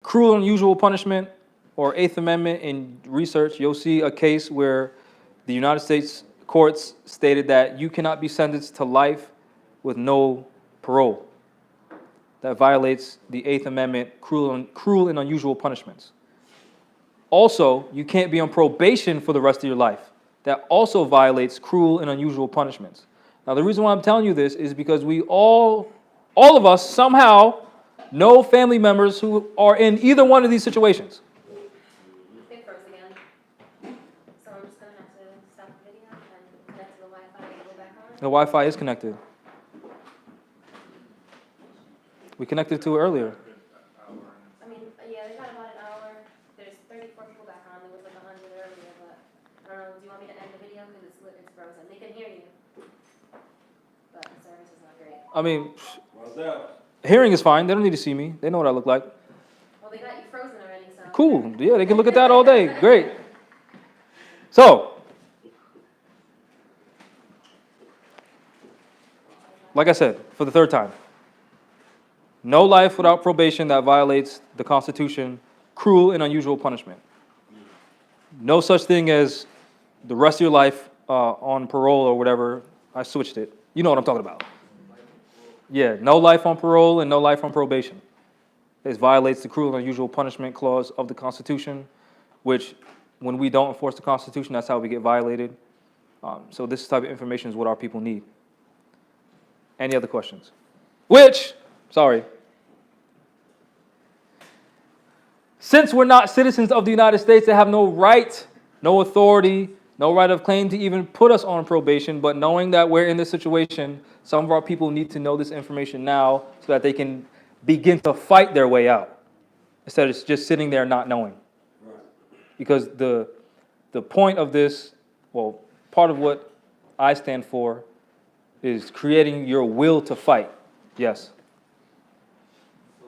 cruel and unusual punishment or Eighth Amendment in research, you'll see a case where the United States courts stated that you cannot be sentenced to life with no parole. That violates the Eighth Amendment, cruel and unusual punishments. Also, you can't be on probation for the rest of your life. That also violates cruel and unusual punishments. Now, the reason why I'm telling you this is because we all of us somehow know family members who are in either one of these situations. It froze again. So I'm just going to have to stop the video and connect to the Wi-Fi and go back on. The Wi-Fi is connected. We connected to it earlier. I mean, yeah, they got about an hour. There's 34 people back on. There was like 100 earlier, but I don't know. Do you want me to end the video? Because it's frozen. They can hear you, but the service is not great. I mean, hearing is fine. They don't need to see me. They know what I look like. Well, they got you frozen already, so. Cool. Yeah, they can look at that all day. Great. So, like I said, for the third time, no life without probation that violates the Constitution, cruel and unusual punishment. No such thing as the rest of your life on parole or whatever. I switched it. You know what I'm talking about. Yeah, no life on parole and no life on probation. It violates the cruel and unusual punishment clause of the Constitution, which when we don't enforce the Constitution, that's how we get violated. So this type of information is what our people need. Any other questions? Since we're not citizens of the United States, they have no right, no authority, no right of claim to even put us on probation, but knowing that we're in this situation, some of our people need to know this information now so that they can begin to fight their way out instead of just sitting there not knowing. Because the point of this, well, part of what I stand for is creating your will to fight. Yes. So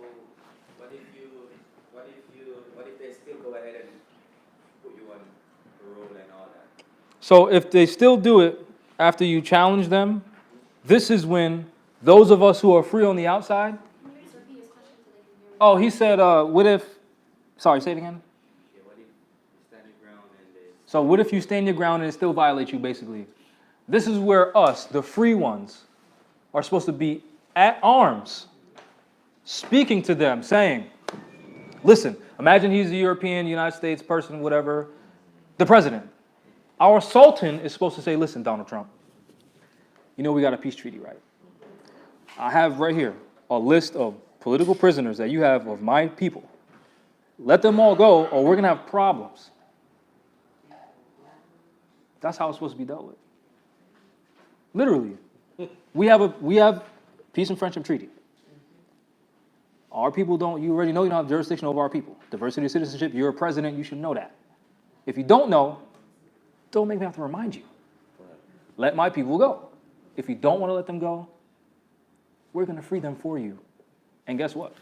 what if they still go ahead and put you on parole and all that? So if they still do it after you challenge them, this is when those of us who are free on the outside. Can you just repeat his question so they can hear me? Oh, he said, what if, sorry, say it again. Yeah, what if you stand your ground and they... So what if you stand your ground and it still violates you, basically? This is where us, the free ones, are supposed to be at arms, speaking to them, saying, listen, imagine he's a European, United States person, whatever, the president. Our Sultan is supposed to say, listen, Donald Trump, you know we got a peace treaty, right? I have right here a list of political prisoners that you have of my people. Let them all go or we're going to have problems. That's how it's supposed to be dealt with. Literally. We have peace and friendship treaty. Our people don't, you already know you don't have jurisdiction over our people. Diversity of citizenship, you're a president, you should know that. If you don't know, don't make me have to remind you. Let my people go. If you don't want to let them go, we're going to free them for you. And guess what?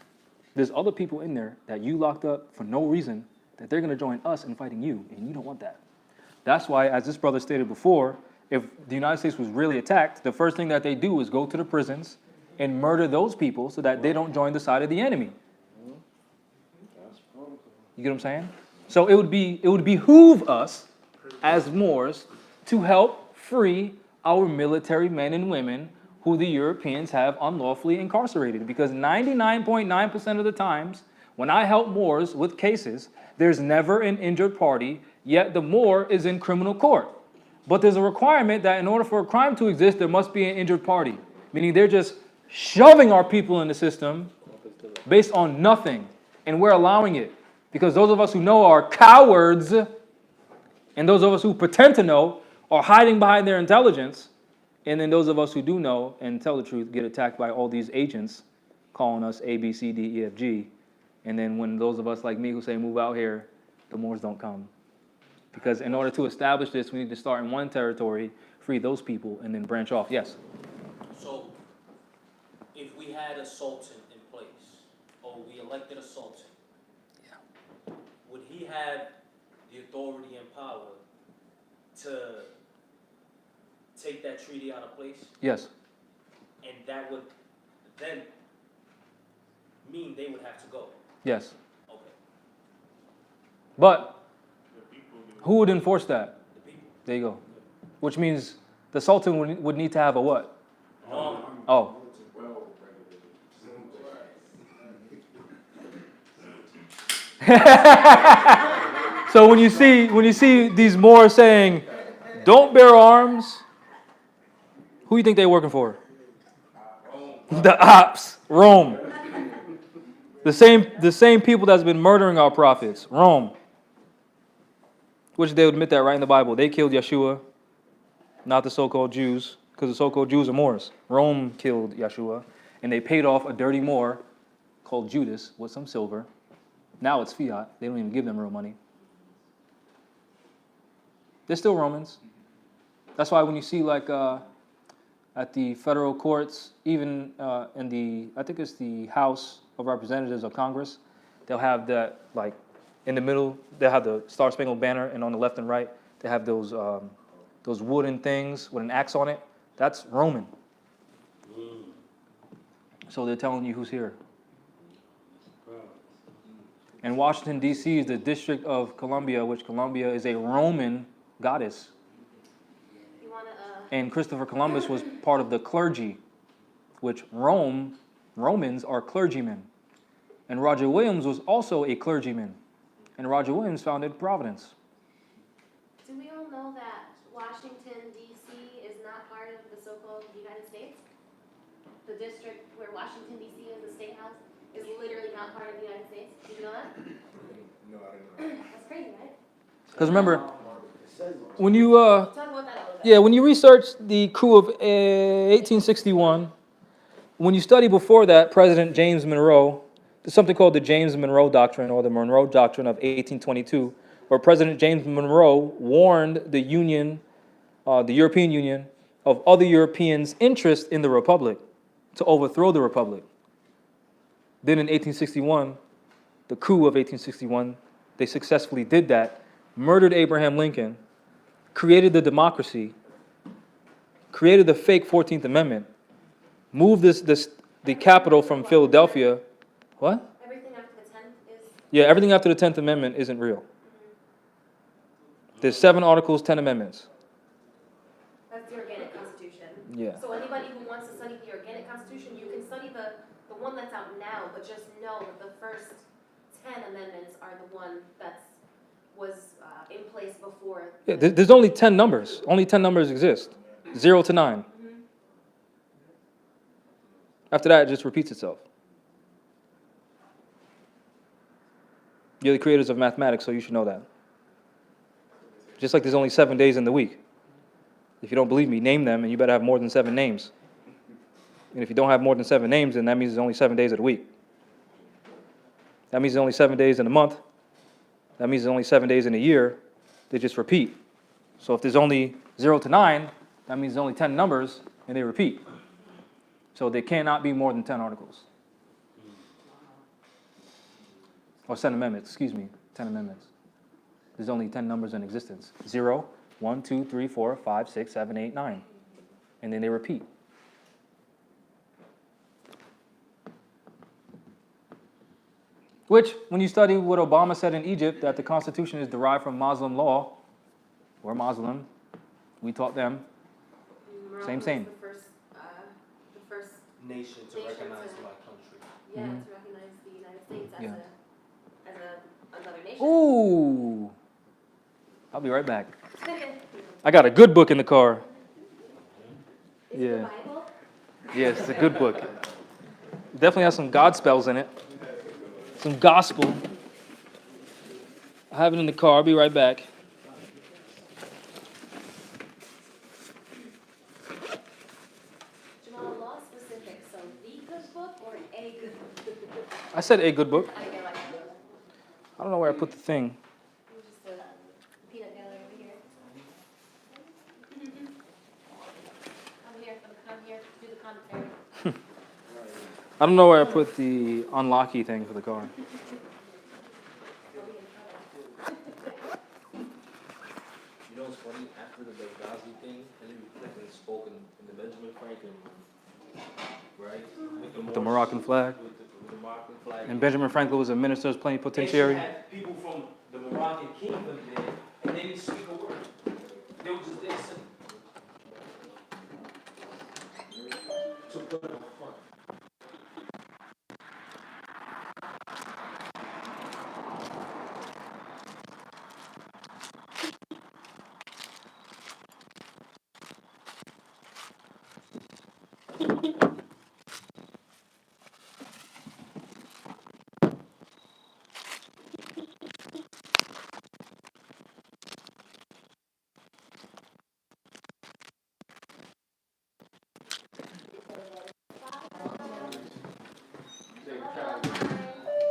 There's other people in there that you locked up for no reason that they're going to join us in fighting you, and you don't want that. That's why, as this brother stated before, if the United States was really attacked, the first thing that they do is go to the prisons and murder those people so that they don't join the side of the enemy. You get what I'm saying? So it would behoove us as Moors to help free our military men and women who the Europeans have unlawfully incarcerated. Because 99.9% of the times, when I help Moors with cases, there's never an injured party, yet the Moor is in criminal court. But there's a requirement that in order for a crime to exist, there must be an injured party. Meaning they're just shoving our people in the system based on nothing. And we're allowing it. Because those of us who know are cowards, and those of us who pretend to know are hiding behind their intelligence. And then those of us who do know and tell the truth get attacked by all these agents calling us A, B, C, D, E, F, G. And then when those of us like me who say move out here, the Moors don't come. Because in order to establish this, we need to start in one territory, free those people, and then branch off. Yes? So, if we had a sultan in place, or we elected a sultan, would he have the authority and power to take that treaty out of place? Yes. And that would then mean they would have to go? Yes. Okay. But who would enforce that? The people. There you go. Which means the Sultan would need to have a what? Oh. So when you see these Moors saying, "Don't bear arms," who do you think they're working for? The ops, Rome. The same people that's been murdering our prophets, Rome. Which they would admit that right in the Bible. They killed Yeshua, not the so-called Jews, because the so-called Jews are Moors. Rome killed Yeshua, and they paid off a dirty Moor called Judas with some silver. Now it's fiat. They don't even give them real money. They're still Romans. That's why when you see like at the federal courts, even in the, I think it's the House of Representatives of Congress, they'll have that like in the middle, they'll have the Star Spangled Banner, and on the left and right, they have those wooden things with an axe on it. That's Roman. So they're telling you who's here. And Washington, D.C. is the District of Columbia, which Columbia is a Roman goddess. You wanna, And Christopher Columbus was part of the clergy, which Romans are clergymen. And Roger Williams was also a clergyman. And Roger Williams founded Providence. do we all know that Washington, D.C. is not part of the so-called United States? The district where Washington, D.C. is the state house is literally not part of the United States. Did you know that? No, I didn't know. That's crazy, right? Because remember, when you Talk about that a little bit. yeah, when you research the coup of 1861, when you study before that President James Monroe, there's something called the James Monroe Doctrine or the Monroe Doctrine of 1822, where President James Monroe warned the Union, the European Union, of other Europeans' interest in the Republic to overthrow the Republic. Then in 1861, the coup of 1861, they successfully did that, murdered Abraham Lincoln, created the democracy, created the fake 14th Amendment, moved the capital from Philadelphia. What? Everything after the 10th is, Yeah, everything after the 10th Amendment isn't real. There's 7 articles, 10 amendments. that's the organic constitution. Yeah. So anybody who wants to study the organic constitution, you can study the one that's out now, but just know that the first 10 amendments are the one that was in place before. Yeah, there's only 10 numbers. Only 10 numbers exist. 0 to 9. After that, it just repeats itself. You're the creators of mathematics, so you should know that. Just like there's only 7 days in the week. If you don't believe me, name them, and you better have more than 7 names. And if you don't have more than 7 names, then that means there's only 7 days of the week. That means there's only 7 days in a month. That means there's only 7 days in a year. They just repeat. So if there's only 0 to 9, that means there's only 10 numbers, and they repeat. So there cannot be more than 10 articles. Or 10 amendments, 10 amendments. There's only 10 numbers in existence. 0, 1, 2, 3, 4, 5, 6, 7, 8, 9. And then they repeat. Which, when you study what Obama said in Egypt, that the Constitution is derived from Muslim law, we're Muslim, we taught them, Morocco Same. was the first, Nation to Nation recognize to- my country. yeah, to recognize the United States as Yeah. another nation. Ooh. I'll be right back. I got a good book in the car. Is it the Yeah. Bible? Yes, it's a good book. Definitely has some God spells in it. Some gospel. I have it in the car. I'll be right back. Jamal, law specific, so the good book or a good book? I said a good book. I think I like that. I don't know where I put the thing. Just a peanut gallery over here. I'm here to do the commentary. I don't know where I put the unlocky thing for the car. You know what's funny? After the Benghazi thing, Hillary Clinton spoke in the Benjamin Franklin room, right? With the Moroccan flag. With the Moroccan flag. And Benjamin Franklin was a minister's And she plenipotentiary. had people from the Moroccan kingdom there, and they didn't speak a word. They were just there sitting. To put it on front.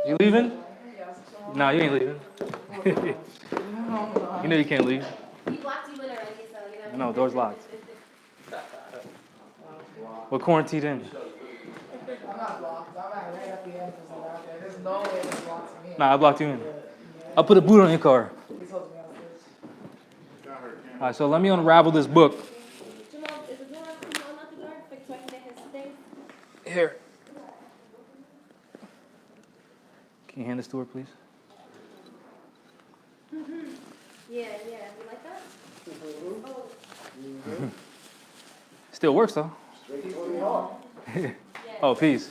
You leaving? Nah, you ain't leaving. You know you can't leave. He blocked you in already, so you know. No, door's locked. We're quarantined in. I'm not blocked. I'm at right at the entrance of out there. There's no way he blocks me. Nah, I blocked you in. I'll put a boot on your car. He told me upstairs. All right, so let me unravel this book. Jamal, is the door not the door? Like, so I can get his thing? Here. Can you hand this to her, please? Yeah, you like that? Oh, Still works though. yeah. Oh, peace.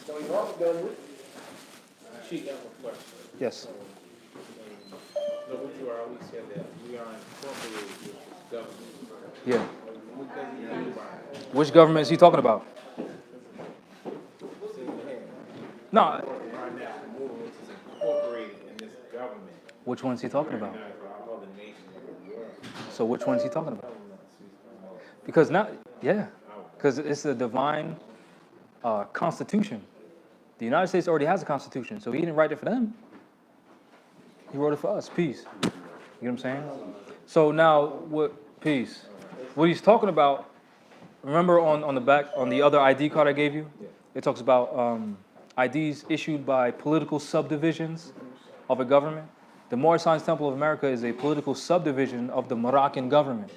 She got a question. Yes. No, what you always said that we are incorporated with this government. Yeah. What does he mean by it? Which government is he talking about? No. Our national movement is incorporated in this government. Which one is he talking about? Recognized by all other nations of the world. So which one is he talking about? Because now, yeah, because it's a divine constitution. The United States already has a constitution, so he didn't write it for them. He wrote it for us. Peace. You know what I'm saying? So now, what? Peace. What he's talking about. Remember on the back on the other ID card I gave you, it talks about IDs issued by political subdivisions of a government. The Moorish Science Temple of America is a political subdivision of the Moroccan government.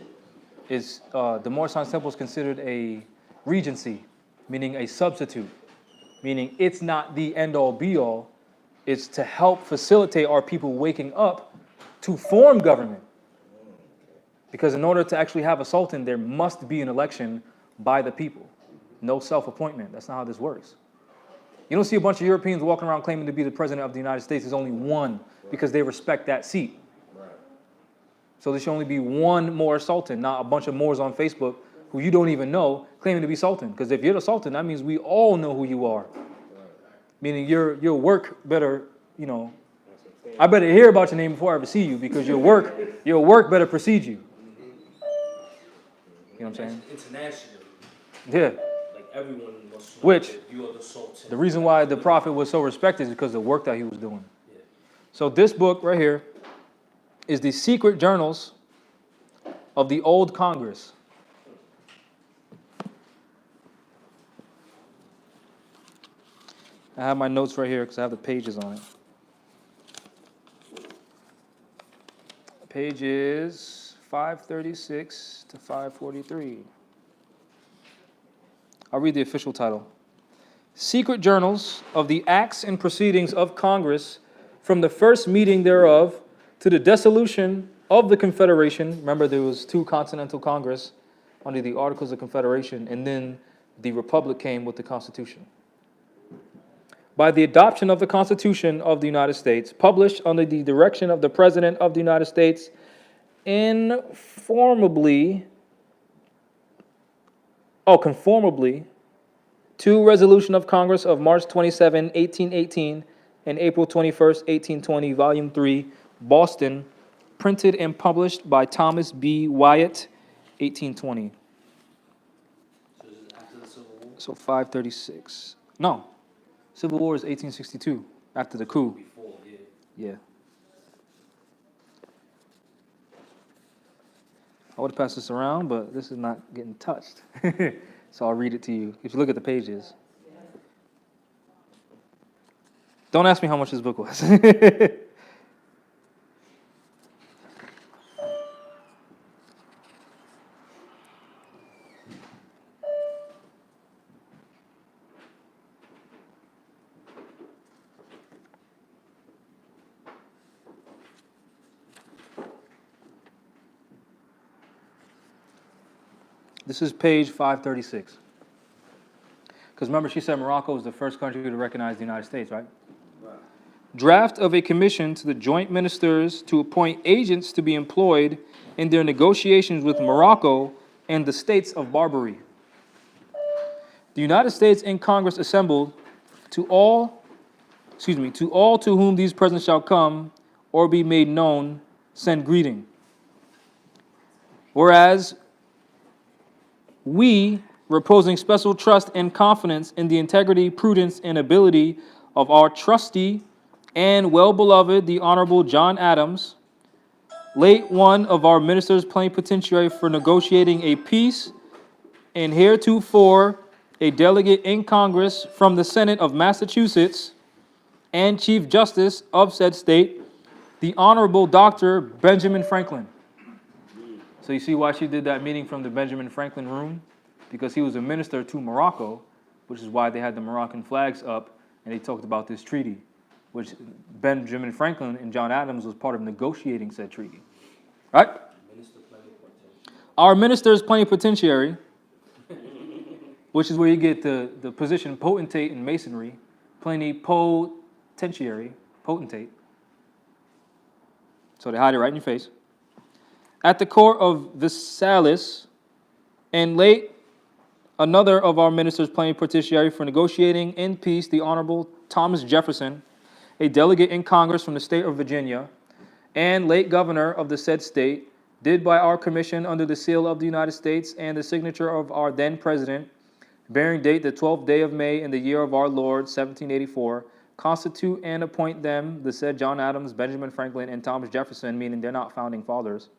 The Moorish Science Temple is considered a regency, meaning a substitute, meaning it's not the end-all be-all. It's to help facilitate our people waking up to form government. Because in order to actually have a sultan, there must be an election by the people. No self-appointment. That's not how this works. You don't see a bunch of Europeans walking around claiming to be the president of the United States. There's only one because they respect that seat. So there should only be one Moor sultan, not a bunch of Moors on Facebook who you don't even know claiming to be sultan. Because if you're the sultan, that means we all know who you are. Meaning your work better, I better hear about your name before I ever see you because your work better precede you. You know what I'm saying? Internationally, Yeah. like everyone must know Which, that you are the sultan. the reason why the prophet was so respected is because of the work that he was doing. Yeah. So this book right here is the secret journals of the old Congress. I have my notes right here because I have the pages on it. Pages 536 to 543. I'll read the official title. Secret Journals of the Acts and Proceedings of Congress from the first meeting thereof to the dissolution of the Confederation. Remember, there was two Continental Congress under the Articles of Confederation, and then the Republic came with the Constitution. By the adoption of the Constitution of the United States, published under the direction of the President of the United States, conformably to Resolution of Congress of March 27, 1818, and April 21st, 1820, Volume 3, Boston, printed and published by Thomas B. Wyatt, 1820. So this is after the Civil War? So 536. No. Civil War is 1862, after the coup. Before, yeah. Yeah. I would have passed this around, but this is not getting touched. So I'll read it to you. If you look at the pages. Don't ask me how much this book was. This is page 536. Because remember, she said Morocco was the first country to recognize the United States, right? Draft of a commission to the joint ministers to appoint agents to be employed in their negotiations with Morocco and the states of Barbary. The United States in Congress assembled to all to whom these presents shall come or be made known, send greeting. Whereas we, reposing special trust and confidence in the integrity, prudence, and ability of our trustee and well-beloved, the Honorable John Adams, late one of our ministers plenipotentiary for negotiating a peace, and heretofore a delegate in Congress from the Senate of Massachusetts and Chief Justice of said state, the Honorable Dr. Benjamin Franklin. So you see why she did that meeting from the Benjamin Franklin room? Because he was a minister to Morocco, which is why they had the Moroccan flags up, and they talked about this treaty, which Benjamin Franklin and John Adams was part of negotiating said treaty. Right? Our ministers plenipotentiary, which is where you get the position potentate in masonry, plenipotentiary, potentate. So they hide it right in your face. At the court of Versailles, and late another of our ministers plenipotentiary for negotiating in peace, the Honorable Thomas Jefferson, a delegate in Congress from the state of Virginia, and late governor of the said state, did by our commission under the seal of the United States and the signature of our then president, bearing date the 12th day of May in the year of our Lord, 1784, constitute and appoint them, the said John Adams, Benjamin Franklin, and Thomas Jefferson, meaning they're not founding fathers,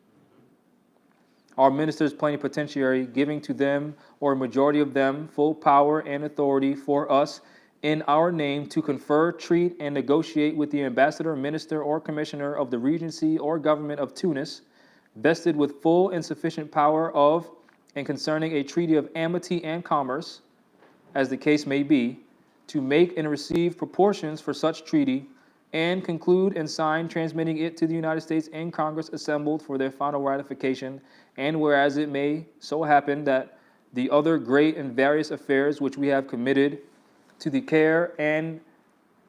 our ministers plenipotentiary, giving to them, or a majority of them, full power and authority for us in our name to confer, treat, and negotiate with the ambassador, minister, or commissioner of the Regency or government of Tunis, vested with full and sufficient power of and concerning a treaty of amity and commerce, as the case may be, to make and receive proportions for such treaty, and conclude and sign, transmitting it to the United States and Congress assembled for their final ratification. And whereas it may so happen that the other great and various affairs which we have committed to the care and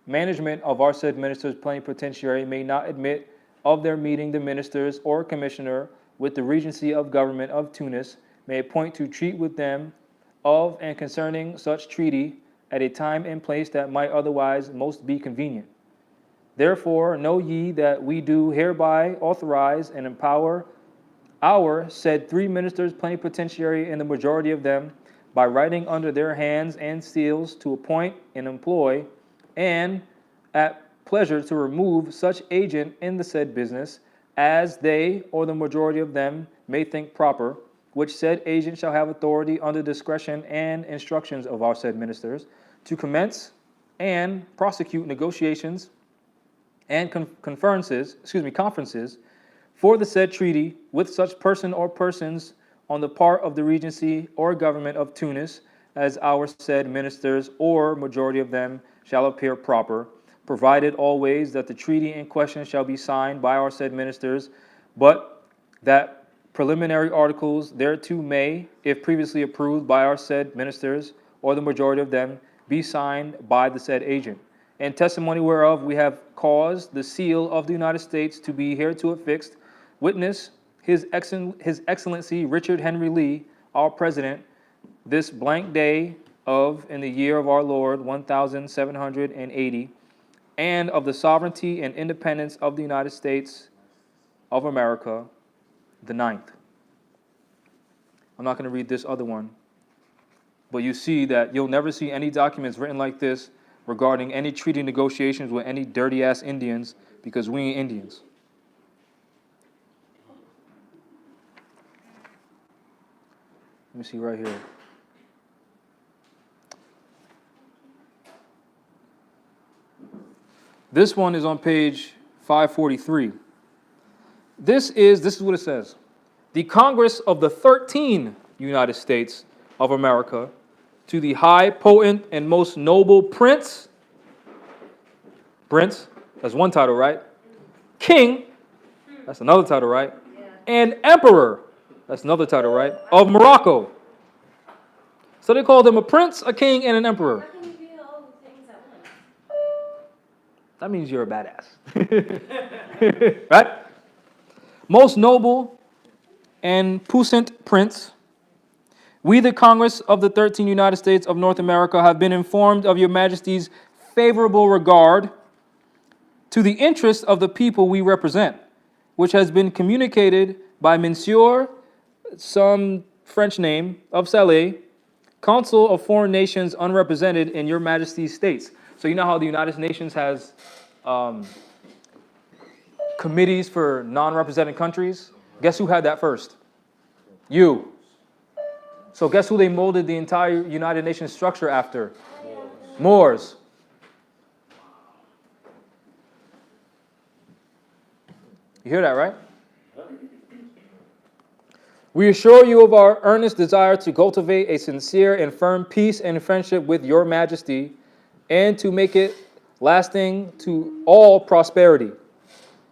management of our said ministers plenipotentiary may not admit of their meeting the ministers or commissioner with the Regency of Government of Tunis, may appoint to treat with them of and concerning such treaty at a time and place that might otherwise most be convenient. Therefore, know ye that we do hereby authorize and empower our said three ministers plenipotentiary and the majority of them by writing under their hands and seals to appoint and employ and at pleasure to remove such agent in the said business as they or the majority of them may think proper, which said agent shall have authority under discretion and instructions of our said ministers to commence and prosecute negotiations and conferences for the said treaty with such person or persons on the part of the Regency or government of Tunis as our said ministers or majority of them shall appear proper, provided always that the treaty in question shall be signed by our said ministers, but that preliminary articles thereto may, if previously approved by our said ministers or the majority of them, be signed by the said agent. And testimony whereof we have caused the seal of the United States to be hereto affixed, witness His Excellency Richard Henry Lee, our President, this blank day of, in the year of our Lord, 1780, and of the sovereignty and independence of the United States of America, the 9th. I'm not going to read this other one, but you see that you'll never see any documents written like this regarding any treaty negotiations with any dirty-ass Indians, because we ain't Indians. Let me see right here. This one is on page 543. This is what it says. The Congress of the 13 United States of America, to the high, potent, and most noble Prince, that's one title, right? King, that's another title, right? And Emperor, that's another title, right? Of Morocco, So they called him a prince, a king, and an emperor. How can you be all the things at once? That means you're a badass. Right? Most noble and puissant prince, we, the Congress of the 13 United States of North America, have been informed of your majesty's favorable regard to the interests of the people we represent, which has been communicated by Monsieur, some French name, of Salé, Council of Foreign Nations unrepresented in your majesty's states. So you know how the United Nations has committees for non-represented countries? Guess who had that first? You. So guess who they molded the entire United Nations structure after? Moors. You hear that, right? We assure you of our earnest desire to cultivate a sincere and firm peace and friendship with your majesty and to make it lasting to all prosperity,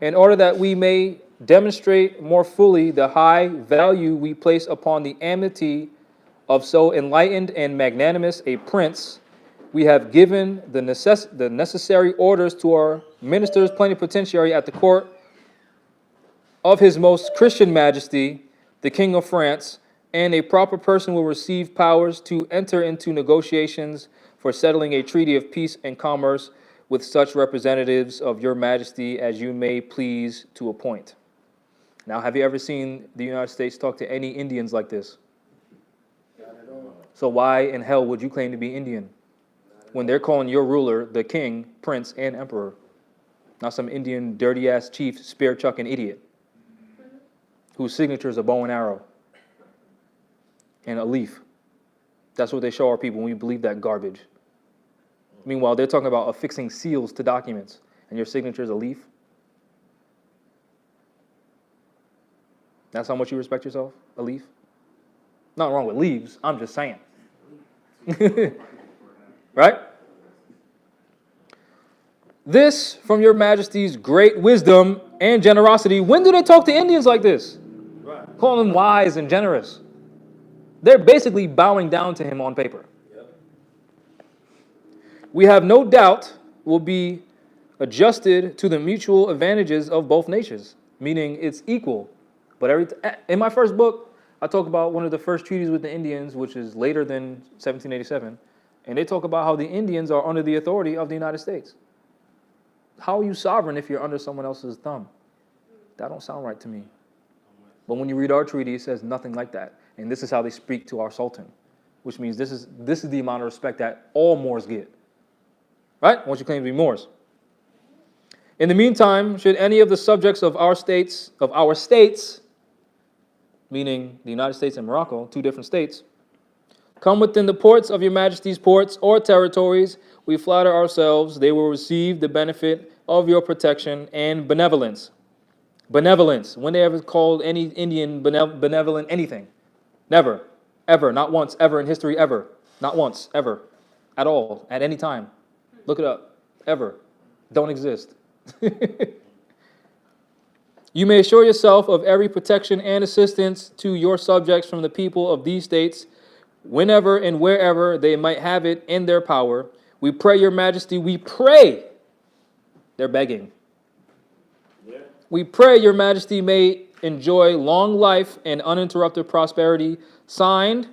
in order that we may demonstrate more fully the high value we place upon the amity of so enlightened and magnanimous a prince. We have given the necessary orders to our ministers plenipotentiary at the court of His Most Christian Majesty, the King of France, and a proper person will receive powers to enter into negotiations for settling a treaty of peace and commerce with such representatives of your majesty as you may please to appoint. Now, have you ever seen the United States talk to any Indians like this? So why in hell would you claim to be Indian when they're calling your ruler the king, prince, and emperor? Not some Indian dirty-ass chief, spear-chucking idiot whose signature is a bow and arrow and a leaf. That's what they show our people when we believe that garbage. Meanwhile, they're talking about affixing seals to documents, and your signature is a leaf? That's how much you respect yourself? A leaf? Nothing wrong with leaves, I'm just saying. Right? This, from your majesty's great wisdom and generosity. When do they talk to Indians like this? Right. Calling them wise and generous. They're basically bowing down to him on paper. Yep. We have no doubt will be adjusted to the mutual advantages of both nations, meaning it's equal. But in my first book, I talk about one of the first treaties with the Indians, which is later than 1787, and they talk about how the Indians are under the authority of the United States. How are you sovereign if you're under someone else's thumb? That don't sound right to me. But when you read our treaty, it says nothing like that. And this is how they speak to our Sultan, which means this is the amount of respect that all Moors get. Right? Once you claim to be Moors. In the meantime, should any of the subjects of our states, meaning the United States and Morocco, two different states, come within the ports of your majesty's ports or territories, we flatter ourselves they will receive the benefit of your protection and benevolence. Benevolence. When they ever called any Indian benevolent anything? Never. Ever. Not once. Ever in history. Ever. Not once. Ever. At all. At any time. Look it up. Ever. Don't exist. You may assure yourself of every protection and assistance to your subjects from the people of these states, whenever and wherever they might have it in their power. We pray your majesty, we pray. They're begging. Yeah. We pray your majesty may enjoy long life and uninterrupted prosperity, signed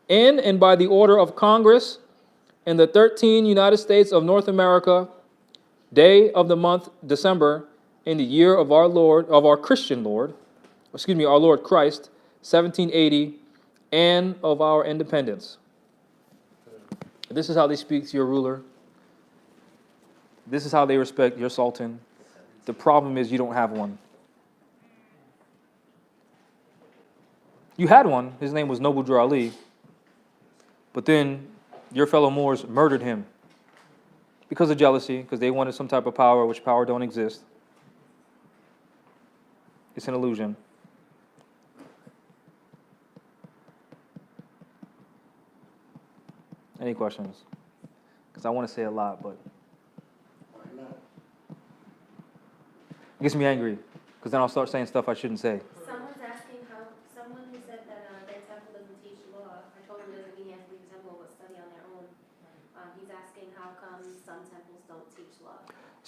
in and by the order of Congress in the 13 United States of North America, day of the month December, in the year of our Lord, of our Christian Lord, our Lord Christ, 1780, and of our independence. This is how they speak to your ruler. This is how they respect your Sultan. The problem is you don't have one. You had one. His name was Noble Drew Ali. But then your fellow Moors murdered him because of jealousy, because they wanted some type of power, which power don't exist. It's an illusion. Any questions? Because I want to say a lot, but it gets me angry, because then I'll start saying stuff I shouldn't say. Someone's asking how, someone who said that their temple doesn't teach law, I told him it doesn't mean he has to leave the temple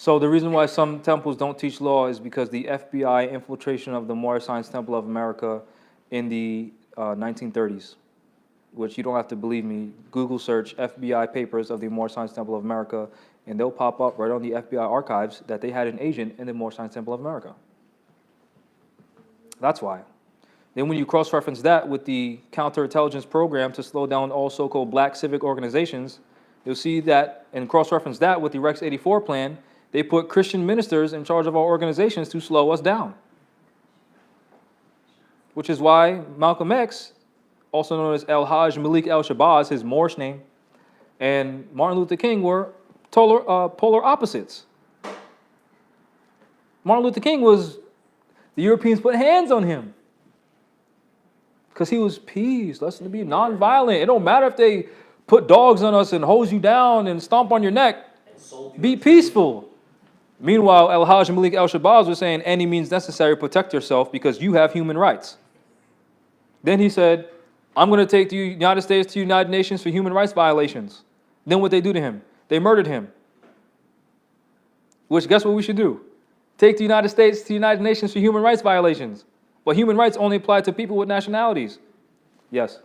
So the reason why some temples don't teach law is because the FBI infiltration of the Moorish Science Temple of America in the 1930s, which you don't have to believe me. Google search FBI papers of the Moorish Science Temple of America, and they'll pop up right on the FBI archives that they had an agent in the Moorish Science Temple of America. That's why. Then when you cross-reference that with the counterintelligence program to slow down all so-called black civic organizations, you'll see that, and cross-reference that with the Rex 84 plan, they put Christian ministers in charge of our organizations to slow us down. Which is why Malcolm X, also known as El-Hajj Malik El-Shabazz, his Moorish name, and Martin Luther King were polar opposites. Martin Luther King was, the Europeans put hands on him because he was peace. Let's be nonviolent. It don't matter if they put dogs on us and hose you down and stomp on your neck. Be peaceful. Meanwhile, El-Hajj Malik El-Shabazz was saying any means necessary, protect yourself because you have human rights. Then he said, I'm going to take the United States to United Nations for human rights violations. Then what they do to him? They murdered him. Which, guess what we should do? Take the United States to the United Nations for human rights violations. But human rights only apply to people with nationalities. Yes.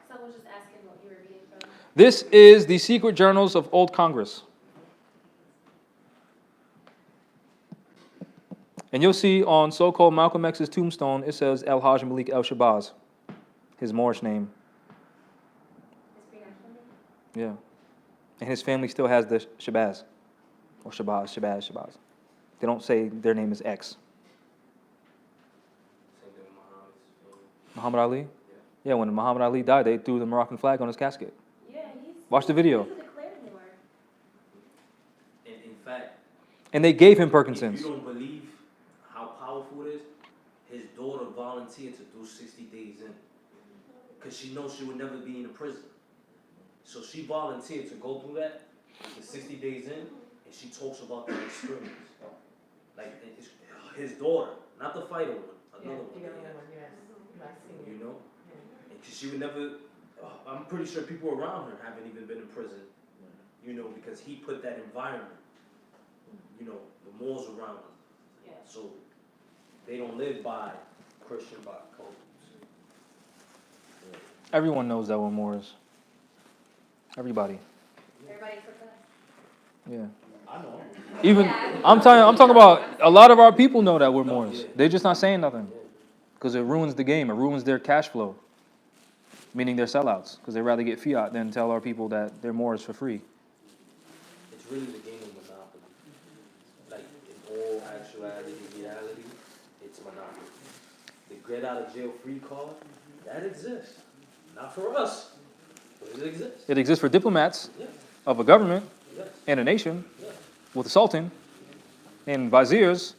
Someone was just asking what you were reading from. This is the secret journals of old Congress. And you'll see on so-called Malcolm X's tombstone, it says El-Hajj Malik El-Shabazz, his Moorish name. His pre-national name? Yeah. And his family still has the Shabazz. Or Shabazz. They don't say their name is X. Same thing with Muhammad's. Muhammad Ali? Yeah, when Muhammad Ali died, they threw the Moroccan flag on his casket. Yeah, he's. Watch the video. He's declared they were. In fact, And they gave him if Parkinson's. you don't believe how powerful it is, his daughter volunteered to do 60 days in. Because she knows she would never be in a prison. So she volunteered to go through that, the 60 days in, and she talks about that experience. Like, it's his daughter, not the fighter one, another one. You know? And 'cause she would never, I'm pretty sure people around her haven't even been in prison, you know, because he put that environment, you know, the morals around them. Yeah. So they don't live by Christian by codes. Everyone knows that we're Moors. Everybody. Everybody took that? Yeah. I know. Even Yeah. I'm talking about a lot of our people know that we're Moors. They're just not saying nothing because it ruins the game. It ruins their cash flow, meaning they're sellouts because they rather get fiat than tell our people that they're Moors for free. It's really the game of monopoly. Like, in all actuality, reality, it's monopoly. The get out of jail free card, that exists. Not for us, but it exists. It exists for diplomats Yeah, of a government yes, and a nation yes. with a sultan and viziers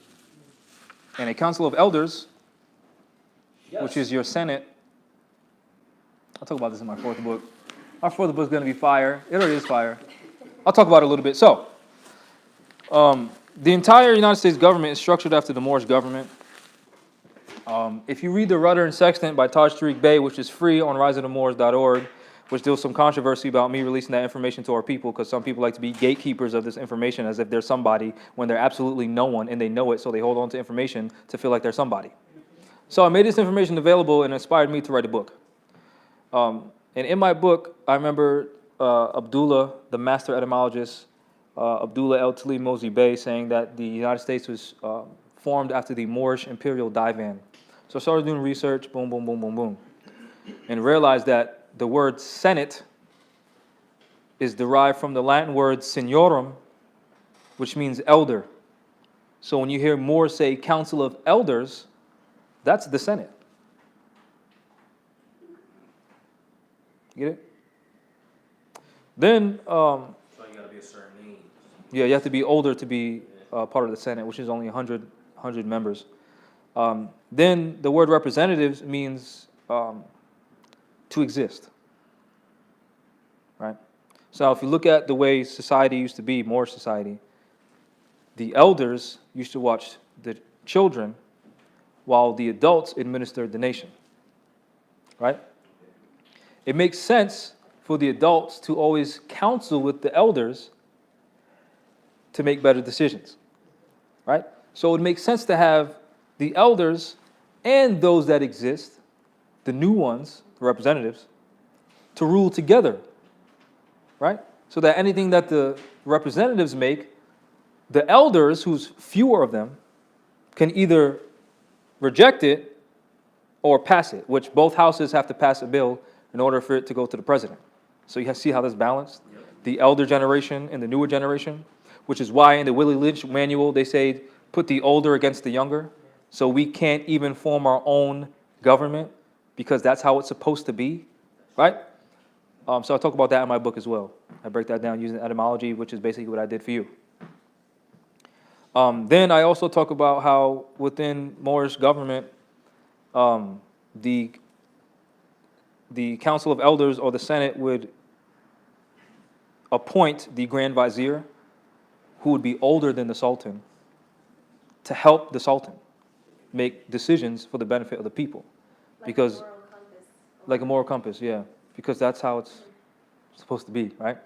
and a council of elders, Yes. which is your Senate. I'll talk about this in my fourth book. Our fourth book is going to be fire. It already is fire. I'll talk about it a little bit. So, the entire United States government is structured after the Moorish government. If you read The Rudder and Sextant by Taj Tariq Bey, which is free on riseofthemoors.org, which deals some controversy about me releasing that information to our people, because some people like to be gatekeepers of this information as if they're somebody when they're absolutely no one, and they know it, so they hold on to information to feel like they're somebody. So I made this information available and it inspired me to write a book. And in my book, I remember Abdullah, the master etymologist, Abdullah El Talib Mosi Bey, saying that the United States was formed after the Moorish imperial divan. So I started doing research, boom, boom, boom, boom, boom, and realized that the word Senate is derived from the Latin word signorum, which means elder. So when you hear Moors say council of elders, that's the Senate. Get it? Then, So you gotta be a certain age. yeah, you have to be older to be part of the Senate, which is only 100 members. Then the word representatives means to exist, right? So if you look at the way society used to be, Moorish society, the elders used to watch the children while the adults administered the nation, right? It makes sense for the adults to always counsel with the elders to make better decisions. right? So it makes sense to have the elders and those that exist, the new ones, the representatives, to rule together, right? So that anything that the representatives make, the elders, who's fewer of them, can either reject it or pass it, which both houses have to pass a bill in order for it to go to the president. So you see how that's balanced? The elder generation and the newer generation, which is why in the Willie Lynch manual they say put the older against the younger. So we can't even form our own government because that's how it's supposed to be, right? So I talk about that in my book as well. I break that down using etymology, which is basically what I did for you. Then I also talk about how within Moorish government, the Council of Elders or the Senate would appoint the Grand Vizier, who would be older than the Sultan, to help the Sultan make decisions for the benefit of the people. Because, like a moral compass, yeah, because that's how it's supposed to be, right?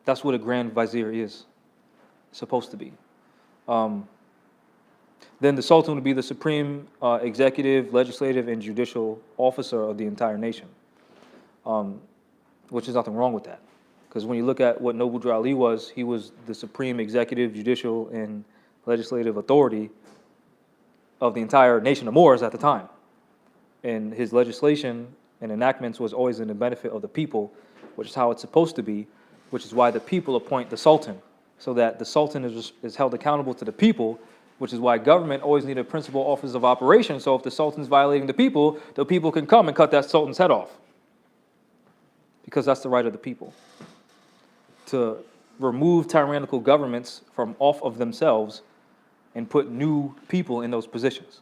That's what a Grand Vizier is supposed to be. Then the Sultan would be the supreme executive, legislative, and judicial officer of the entire nation, which is nothing wrong with that. Because when you look at what Noble Drew Ali was, he was the supreme executive, judicial, and legislative authority of the entire nation of Moors at the time. And his legislation and enactments was always in the benefit of the people, which is how it's supposed to be, which is why the people appoint the Sultan, so that the Sultan is held accountable to the people, which is why government always need a principal office of operation, so if the Sultan's violating the people can come and cut that Sultan's head off. Because that's the right of the people. To remove tyrannical governments from off of themselves and put new people in those positions,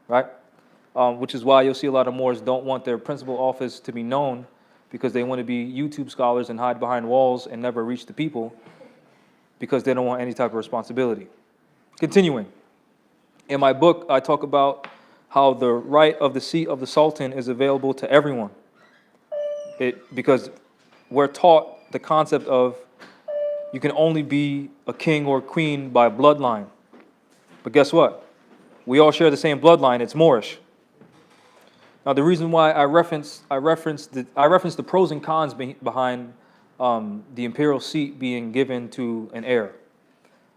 right? Which is why you'll see a lot of Moors don't want their principal office to be known because they want to be YouTube scholars and hide behind walls and never reach the people because they don't want any type of responsibility. Continuing, in my book, I talk about how the right of the seat of the Sultan is available to everyone. Because we're taught the concept of you can only be a king or queen by bloodline. But guess what? We all share the same bloodline. It's Moorish. Now, the reason why I reference the pros and cons behind the imperial seat being given to an heir,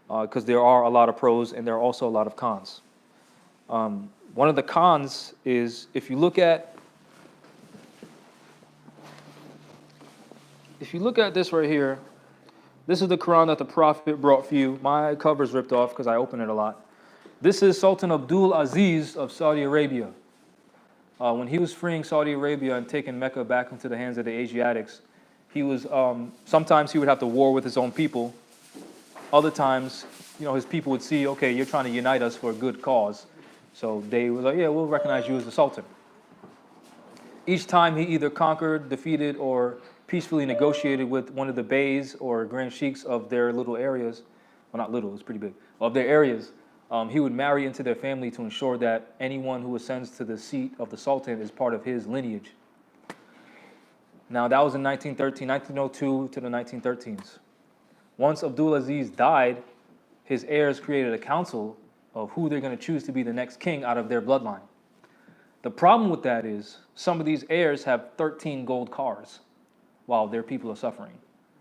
because there are a lot of pros and there are also a lot of cons. One of the cons is if you look at this right here, this is the Quran that the Prophet brought for you. My cover's ripped off because I open it a lot. This is Sultan Abdul Aziz of Saudi Arabia. When he was freeing Saudi Arabia and taking Mecca back into the hands of the Asiatics, he was sometimes he would have to war with his own people. Other times, his people would see, okay, you're trying to unite us for a good cause. So they were like, yeah, we'll recognize you as the Sultan. Each time he either conquered, defeated, or peacefully negotiated with one of the beys or grand sheiks of their little areas, well, not little, it's pretty big, of their areas, he would marry into their family to ensure that anyone who ascends to the seat of the Sultan is part of his lineage. Now, that was in 1902 to the 1913s. Once Abdul Aziz died, his heirs created a council of who they're going to choose to be the next king out of their bloodline. The problem with that is some of these heirs have 13 gold cars while their people are suffering.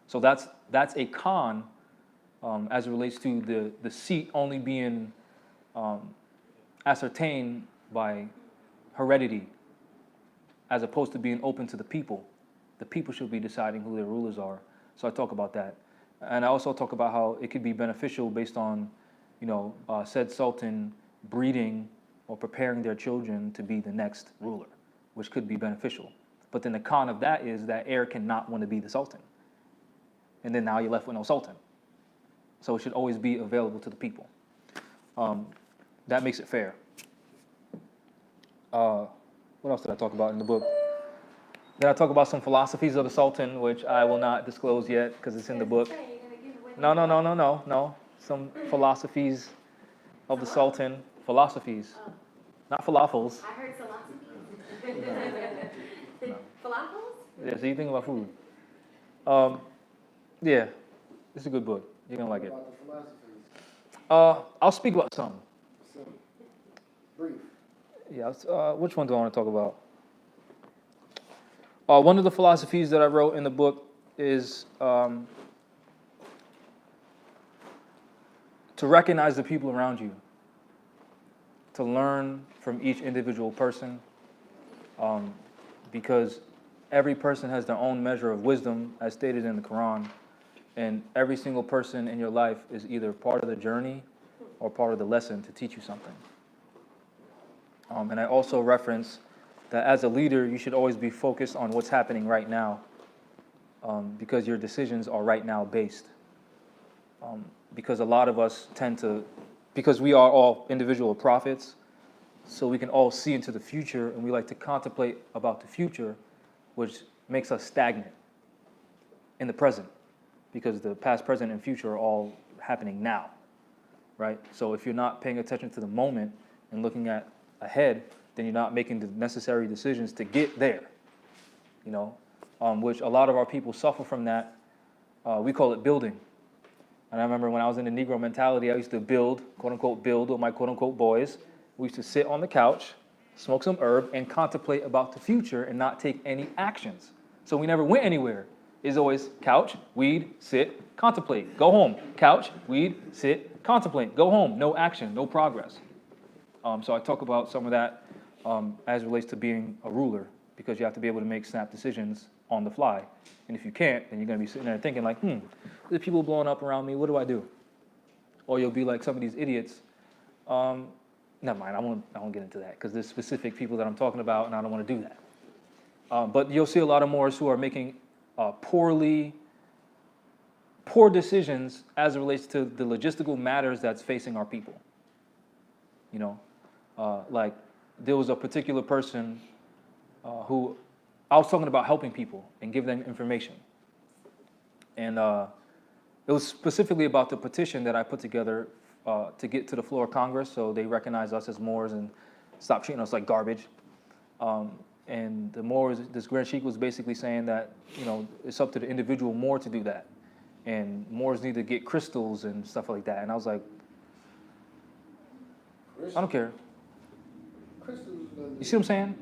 So that's a con as it relates to the seat only being ascertained by heredity as opposed to being open to the people. The people should be deciding who their rulers are. So I talk about that. And I also talk about how it could be beneficial based on, said sultan breeding or preparing their children to be the next ruler, which could be beneficial. But then the con of that is that heir cannot want to be the sultan. And then now you're left with no sultan. So it should always be available to the people. That makes it fair. What else did I talk about in the book? Then I talk about some philosophies of the sultan, which I will not disclose yet because it's in the book. No. Some philosophies of the sultan. Philosophies. Not falafels. I heard philosophy. Falafels? Yeah, so you think about food. Yeah, it's a good book. You're going to like it. I'll speak about some. Brief. Yeah, which one do I want to talk about? One of the philosophies that I wrote in the book is to recognize the people around you, to learn from each individual person, because every person has their own measure of wisdom, as stated in the Quran, and every single person in your life is either part of the journey or part of the lesson to teach you something. And I also reference that as a leader, you should always be focused on what's happening right now, because your decisions are right now based. Because a lot of us tend to, because we are all individual prophets, so we can all see into the future, and we like to contemplate about the future, which makes us stagnant in the present, because the past, present, and future are all happening now, right? So if you're not paying attention to the moment and looking at ahead, then you're not making the necessary decisions to get there, you know, which a lot of our people suffer from that. We call it building. And I remember when I was in the Negro mentality, I used to build, quote unquote, build with my quote unquote boys. We used to sit on the couch, smoke some herb, and contemplate about the future and not take any actions. So we never went anywhere. It's always couch, weed, sit, contemplate, go home. Couch, weed, sit, contemplate, go home. No action, no progress. So I talk about some of that as it relates to being a ruler, because you have to be able to make snap decisions on the fly. And if you can't, then you're going to be sitting there thinking like, there's people blowing up around me, what do I do? Or you'll be like some of these idiots. Never mind, I won't get into that, because there's specific people that I'm talking about, and I don't want to do that. But you'll see a lot of Moors who are making poor decisions as it relates to the logistical matters that's facing our people. You know, like there was a particular person who I was talking about helping people and give them information. And it was specifically about the petition that I put together to get to the floor of Congress, so they recognize us as Moors and stop treating us like garbage. And the Moors, this Grand Sheikh was basically saying that, you know, it's up to the individual Moor to do that. And Moors need to get crystals and stuff like that. And I was like, I don't care. You see what I'm saying?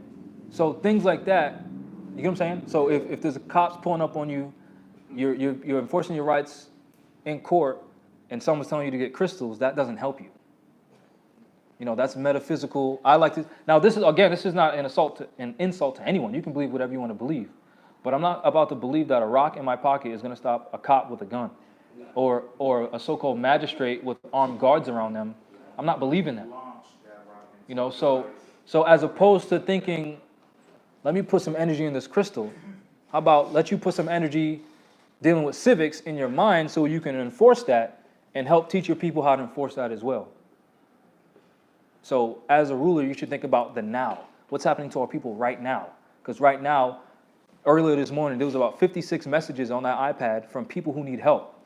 So things like that, you get what I'm saying? So if there's a cops pulling up on you, you're enforcing your rights in court, and someone's telling you to get crystals, that doesn't help you. You know, that's metaphysical. I like to, now this is not an insult to anyone. You can believe whatever you want to believe. But I'm not about to believe that a rock in my pocket is going to stop a cop with a gun or a so-called magistrate with armed guards around them. I'm not believing that. You know, so as opposed to thinking, let me put some energy in this crystal, how about let you put some energy dealing with civics in your mind so you can enforce that and help teach your people how to enforce that as well. So as a ruler, you should think about the now. What's happening to our people right now? Because right now, earlier this morning, there was about 56 messages on that iPad from people who need help.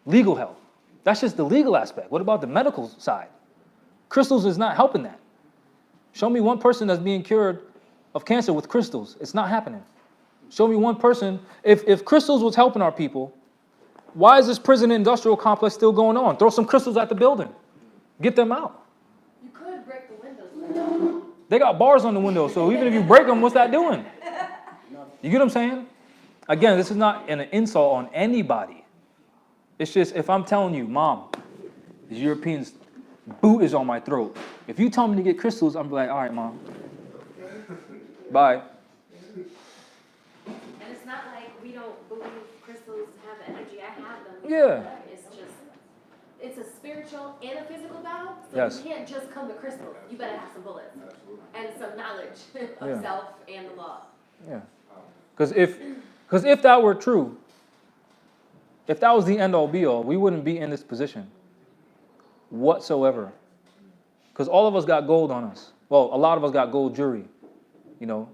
Legal help. That's just the legal aspect. What about the medical side? Crystals is not helping that. Show me one person that's being cured of cancer with crystals. It's not happening. Show me one person. If crystals was helping our people, why is this prison industrial complex still going on? Throw some crystals at the building. Get them out. You could break the windows. They got bars on the window, so even if you break them, what's that doing? You get what I'm saying? Again, this is not an insult on anybody. It's just if I'm telling you, Mom, these Europeans' boot is on my throat. If you tell me to get crystals, I'm like, all right, Mom. Bye. And it's not like we don't believe crystals have energy. I have them. Yeah. It's a spiritual and a physical battle. So Yes. You can't just come to crystals. You better have some bullets and some knowledge of Yeah. self and the law. Yeah. Because if that were true, if that was the end all be all, we wouldn't be in this position whatsoever. Because all of us got gold on us. Well, a lot of us got gold jewelry. You know,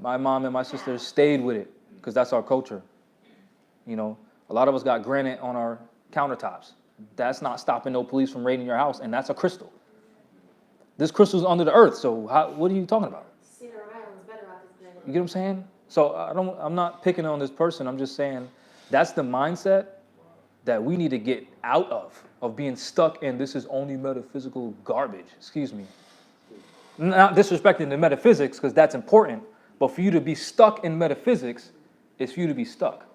my mom and my sister stayed with it because that's our culture. You know, a lot of us got granite on our countertops. That's not stopping no police from raiding your house, and that's a crystal. This crystal's under the earth, so what are you talking about? Cedar Island's better off this You get what I'm saying? So I'm not picking on this person. I'm just saying that's the mindset that we need to get out of being stuck in this is only metaphysical garbage. Excuse me. Not disrespecting the metaphysics, because that's important, but for you to be stuck in metaphysics is for you to be stuck,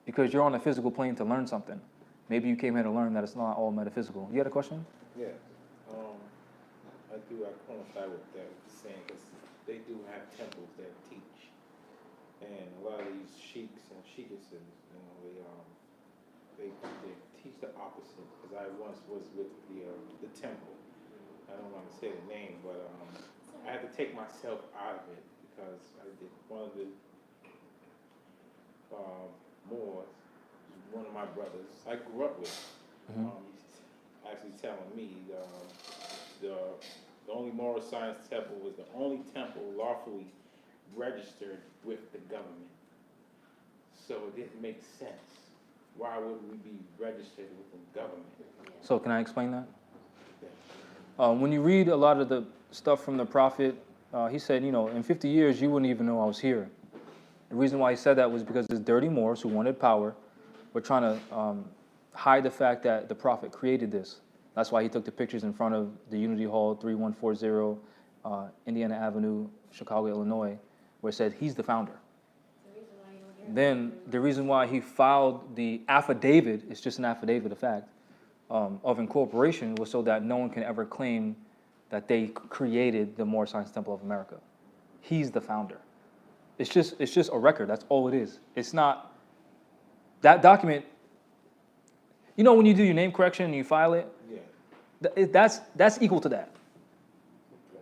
because you're on a physical plane to learn something. Maybe you came here to learn that it's not all metaphysical. You had a question? Yeah, I coincide with that saying, because they do have temples that teach, and a lot of these sheiks and sheikesses, they teach the opposite. Because I once was with the temple. I don't want to say the name, but I had to take myself out of it because I did one of the Moors, one of my brothers I grew up with. He's actually telling me the only moral science temple was the only temple lawfully registered with the government. So it didn't make sense. Why would we be registered with the government? So can I explain that? When you read a lot of the stuff from the prophet, he said, in 50 years, you wouldn't even know I was here. The reason why he said that was because his dirty Moors who wanted power were trying to hide the fact that the prophet created this. That's why he took the pictures in front of the Unity Hall, 3140 Indiana Avenue, Chicago, Illinois, where it said he's the founder. Then the reason why he filed the affidavit, it's just an affidavit of fact, of incorporation, was so that no one can ever claim that they created the Moorish Science Temple of America. He's the founder. It's just a record. That's all it is. It's not that document. When you do your name correction and you file it, that's equal to that.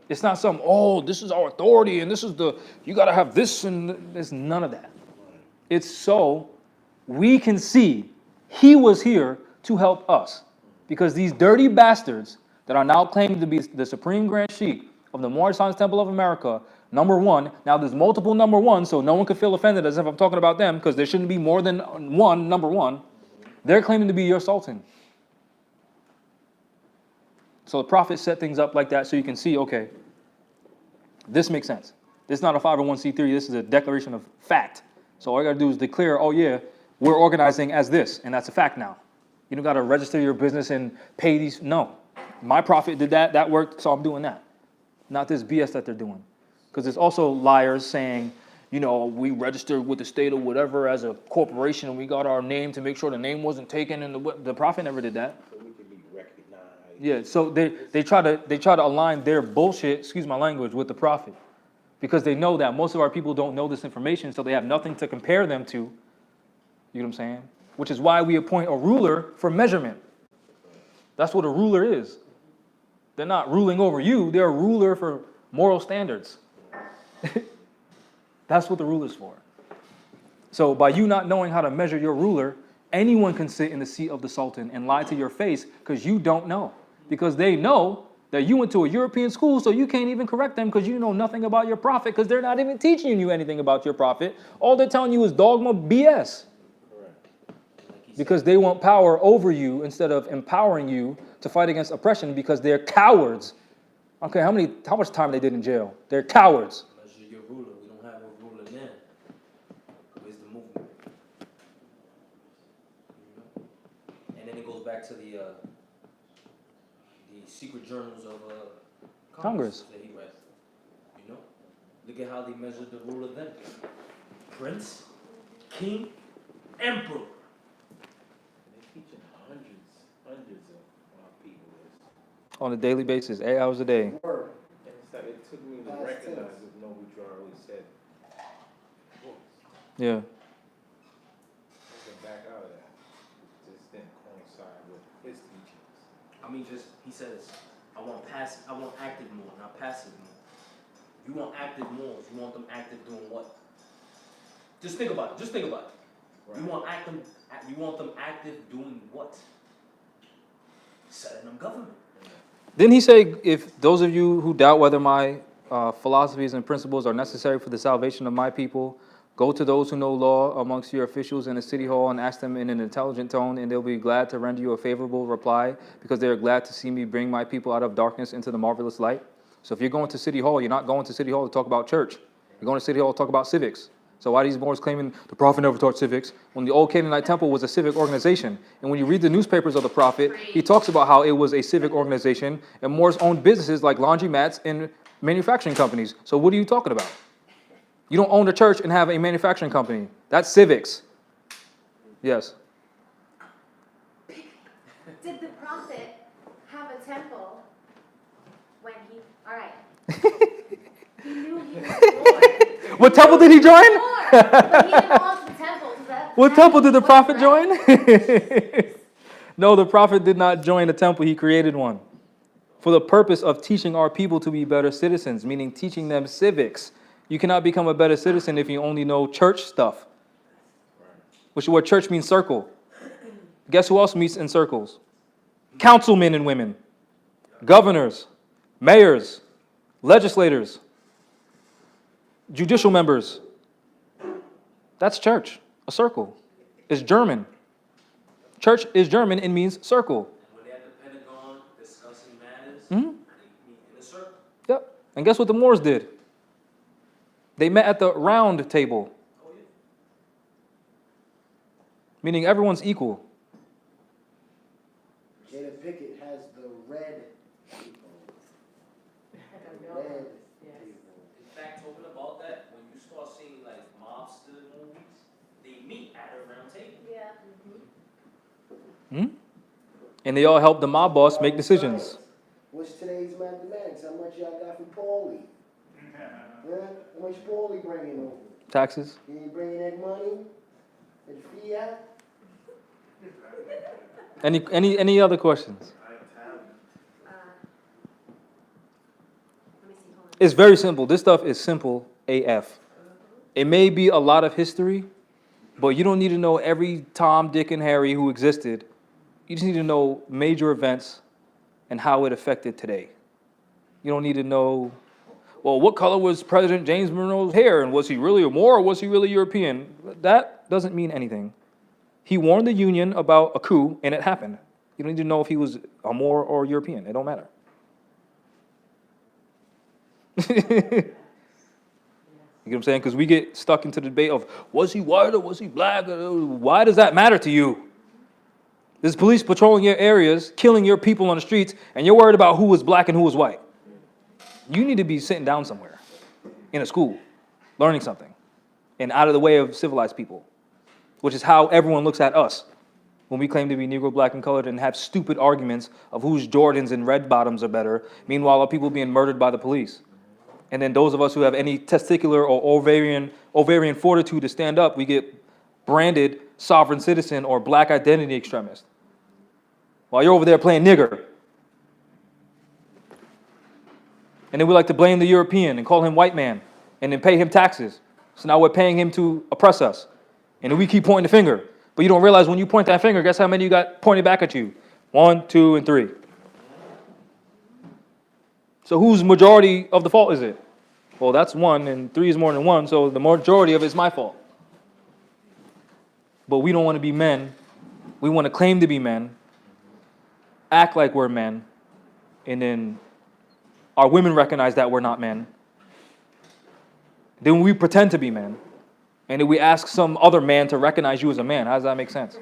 It's not some, this is our authority and this is you got to have this, and there's none of that. It's so we can see he was here to help us. Because these dirty bastards that are now claiming to be the Supreme Grand Sheik of the Moorish Science Temple of America, number one, now there's multiple number ones, so no one could feel offended as if I'm talking about them, because there shouldn't be more than one number one. They're claiming to be your sultan. So the prophet set things up like that so you can see, okay, this makes sense. This is not a 501c3, this is a declaration of fact. So all you got to do is declare, we're organizing as this, and that's a fact now. You don't got to register your business and pay these. No. My prophet did that. That worked, so I'm doing that. Not this BS that they're doing. Because there's also liars saying, we registered with the state or whatever as a corporation and we got our name to make sure the name wasn't taken, and the prophet never did that. So we could be recognized. Yeah, so they try to align their bullshit, excuse my language, with the prophet. Because they know that most of our people don't know this information, so they have nothing to compare them to. You know what I'm saying? Which is why we appoint a ruler for measurement. That's what a ruler is. They're not ruling over you. They're a ruler for moral standards. That's what the ruler's for. So by you not knowing how to measure your ruler, anyone can sit in the seat of the sultan and lie to your face because you don't know. Because they know that you went to a European school, so you can't even correct them because you know nothing about your prophet, because they're not even teaching you anything about your prophet. All they're telling you is dogma BS. Because they want power over you instead of empowering you to fight against oppression, because they're cowards. Okay, how much time they did in jail? They're cowards. Measure your ruler. We don't have a ruler now. Where's the movement? And then it goes back to the secret journals of Congress that he read. Look at how they measured the ruler then. Prince, king, emperor. Hundreds of people On a daily basis, 8 hours a day. Word. And it's like it took me to recognize that no, we already said. Yeah. Get back out of that. It just didn't coincide with his teachings. He says, I want active more, not passive more. You want active more. You want them active doing what? Just think about it. Right. You want them active doing what? Setting up government. Didn't he say, if those of you who doubt whether my philosophies and principles are necessary for the salvation of my people, go to those who know law amongst your officials in the city hall and ask them in an intelligent tone, and they'll be glad to render you a favorable reply, because they are glad to see me bring my people out of darkness into the marvelous light. So if you're going to city hall, you're not going to city hall to talk about church. You're going to city hall to talk about civics. So why are these Moors claiming the prophet never taught civics when the old Canaanite temple was a civic organization? And when you read the newspapers of the prophet, he talks about how it was a civic organization and Moors owned businesses like laundromats and manufacturing companies. So what are you talking about? You don't own a church and have a manufacturing company. That's civics. Yes. Did the prophet have a temple when he, all right. He knew he was Lord. What temple did he join? Lord, but he didn't want the temple. So that What temple did the was prophet right. join? No, the prophet did not join a temple. He created one for the purpose of teaching our people to be better citizens, meaning teaching them civics. You cannot become a better citizen if you only know church stuff, which is what church means, circle. Guess who else meets in circles? Councilmen and women, governors, mayors, legislators, judicial members. That's church, a circle. It's German. Church is German and means circle. When they're at the Pentagon discussing matters, Mhm. they meet in a circle. Yep. And guess what the Moors did? They met at the round table, Oh, yeah. meaning everyone's equal. Jada Pickett has the red people. Red people. In fact, talking about that, when you start seeing like mobster movies, they meet at a round table. Yeah. And they all help the mob boss make decisions. What's today's mathematics? How much y'all got for Paulie? Huh? How much Paulie bringing over? Taxes. You ain't bringing that money? That fiat? Any other questions? Let me see, hold on. It's very simple. This stuff is simple AF. It may be a lot of history, but you don't need to know every Tom, Dick, and Harry who existed. You just need to know major events and how it affected today. You don't need to know, well, what color was President James Monroe's hair, and was he really a Moor or was he really European? That doesn't mean anything. He warned the Union about a coup, and it happened. You don't need to know if he was a Moor or European. It don't matter. You get what I'm saying? Because we get stuck into the debate of, was he white or was he black? Why does that matter to you? There's police patrolling your areas, killing your people on the streets, and you're worried about who was black and who was white. You need to be sitting down somewhere, in a school, learning something, and out of the way of civilized people, which is how everyone looks at us when we claim to be Negro, black, and colored and have stupid arguments of whose Jordans and red bottoms are better. Meanwhile, are people being murdered by the police? And then those of us who have any testicular or ovarian fortitude to stand up, we get branded sovereign citizen or black identity extremist. While you're over there playing nigger. And then we like to blame the European and call him white man and then pay him taxes. So now we're paying him to oppress us. And then we keep pointing the finger. But you don't realize when you point that finger, guess how many you got pointed back at you? 1, 2, and 3. So whose majority of the fault is it? Well, that's 1, and 3 is more than 1, so the majority of it is my fault. But we don't want to be men. We want to claim to be men, act like we're men, and then our women recognize that we're not men. Then we pretend to be men, and then we ask some other man to recognize you as a man. How does that make sense?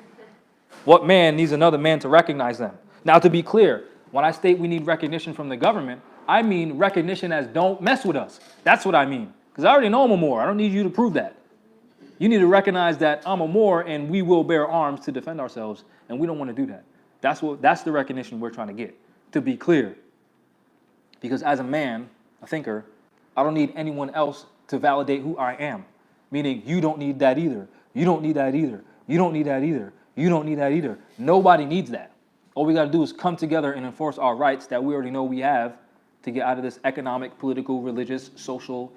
What man needs another man to recognize them? Now, to be clear, when I state we need recognition from the government, I mean recognition as don't mess with us. That's what I mean. Because I already know I'm a Moor. I don't need you to prove that. You need to recognize that I'm a Moor and we will bear arms to defend ourselves, and we don't want to do that. That's the recognition we're trying to get, to be clear. Because as a man, a thinker, I don't need anyone else to validate who I am. Meaning, you don't need that either. You don't need that either. You don't need that either. You don't need that either. Nobody needs that. All we got to do is come together and enforce our rights that we already know we have to get out of this economic, political, religious, social,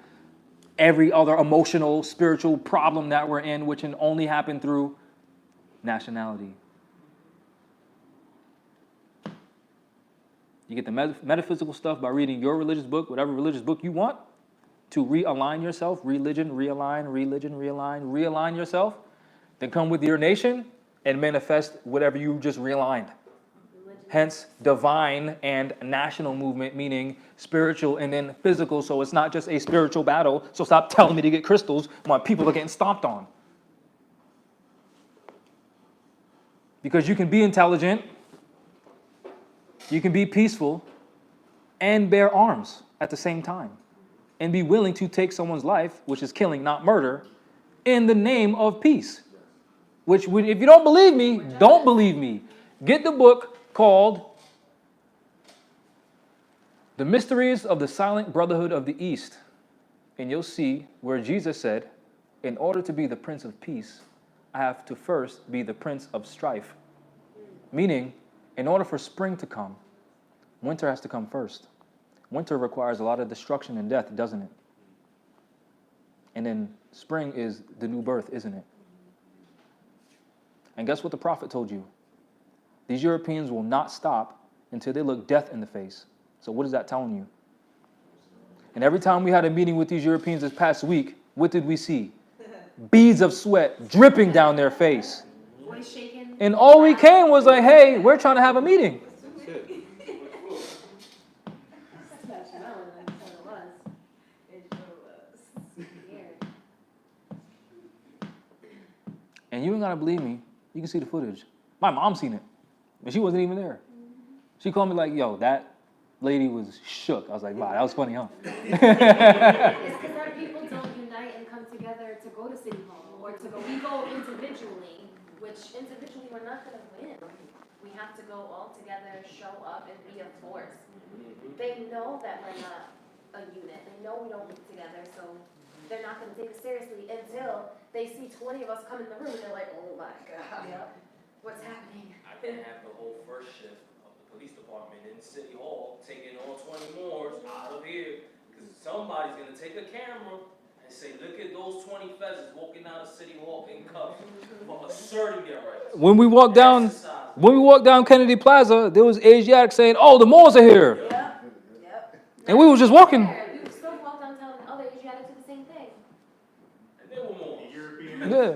every other emotional, spiritual problem that we're in, which can only happen through nationality. You get the metaphysical stuff by reading your religious book, whatever religious book you want, to realign yourself, realign yourself, then come with your nation and manifest whatever you just realigned. Religion Hence, divine and national movement, meaning spiritual and then physical. So it's not just a spiritual battle. So stop telling me to get crystals when people are getting stomped on. Because you can be intelligent, you can be peaceful, and bear arms at the same time. And be willing to take someone's life, which is killing, not murder, in the name of peace. Which, if you don't believe me, don't believe me. Get the book called The Mysteries of the Silent Brotherhood of the East. And you'll see where Jesus said, in order to be the Prince of Peace, I have to first be the Prince of Strife. Meaning, in order for spring to come, winter has to come first. Winter requires a lot of destruction and death, doesn't it? And then spring is the new birth, isn't it? And guess what the prophet told you? These Europeans will not stop until they look death in the face. So what is that telling you? And every time we had a meeting with these Europeans this past week, what did we see? Beads of sweat dripping down their face. Voice shaking. And all we came was like, hey, we're trying to have a meeting. That's it. And you ain't gotta believe me. You can see the footage. My mom seen it, but she wasn't even there. She called me like, yo, that lady was shook. I was like, wow, that was funny, huh? It's because our people don't unite and come together to go to City Hall or to go. We go individually, which individually we're not going to win. We have to go all together, show up, and be a force. They know that we're not a unit. They know we don't work together, so they're not going to take us seriously until they see 20 of us come in the room and they're like, oh my God, what's happening? I can have the whole first shift of the police department in City Hall taking all 20 more out of here. Because somebody's going to take a camera and say, look at those 20 pheasants walking out of City Hall in cuffs for asserting their rights. When we walked down Kennedy Plaza, there was Asiatics saying, oh, the Moors are here. Yep. And we was just walking. We would still walk downtown and other Asiatics do the same thing. And they were more. Yeah.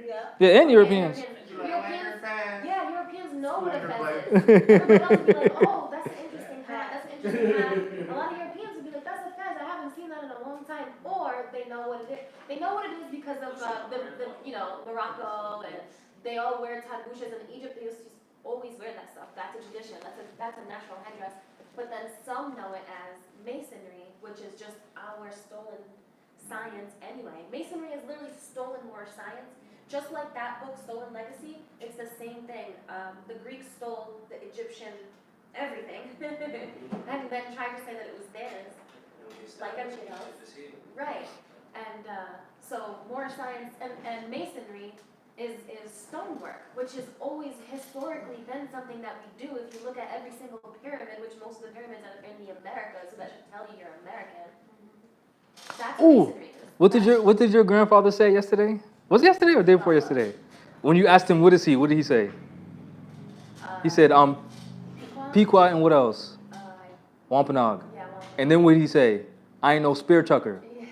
Yeah. Yeah, and Europeans. Yeah, Europeans know what a fez is. Everybody else would be like, oh, that's an interesting hat, that's an interesting hat. A lot of Europeans would be like, that's a fez, I haven't seen that in a long time. Or they know what it is. They know what it is because of Morocco, and they all wear tarboushes. And in Egypt, they used to always wear that stuff. That's a tradition, that's a national headdress. But then some know it as masonry, which is just our stolen science anyway. Masonry is literally stolen Moorish science. Just like that book, Stolen Legacy, it's the same thing. The Greeks stole the Egyptian everything, and then tried to say that it was theirs, like everything else. Right. And so Moorish science and masonry is stonework, which has always historically been something that we do. If you look at every single pyramid, which most of the pyramids are in the Americas, so that should tell you you're American. That's what masonry is. What did your grandfather say yesterday? Was it yesterday or the day before yesterday? When you asked him what is he, what did he say? He said, Pequot and what else? Wampanoag. Yeah, And then what did he say? I ain't no spear chucker. yeah.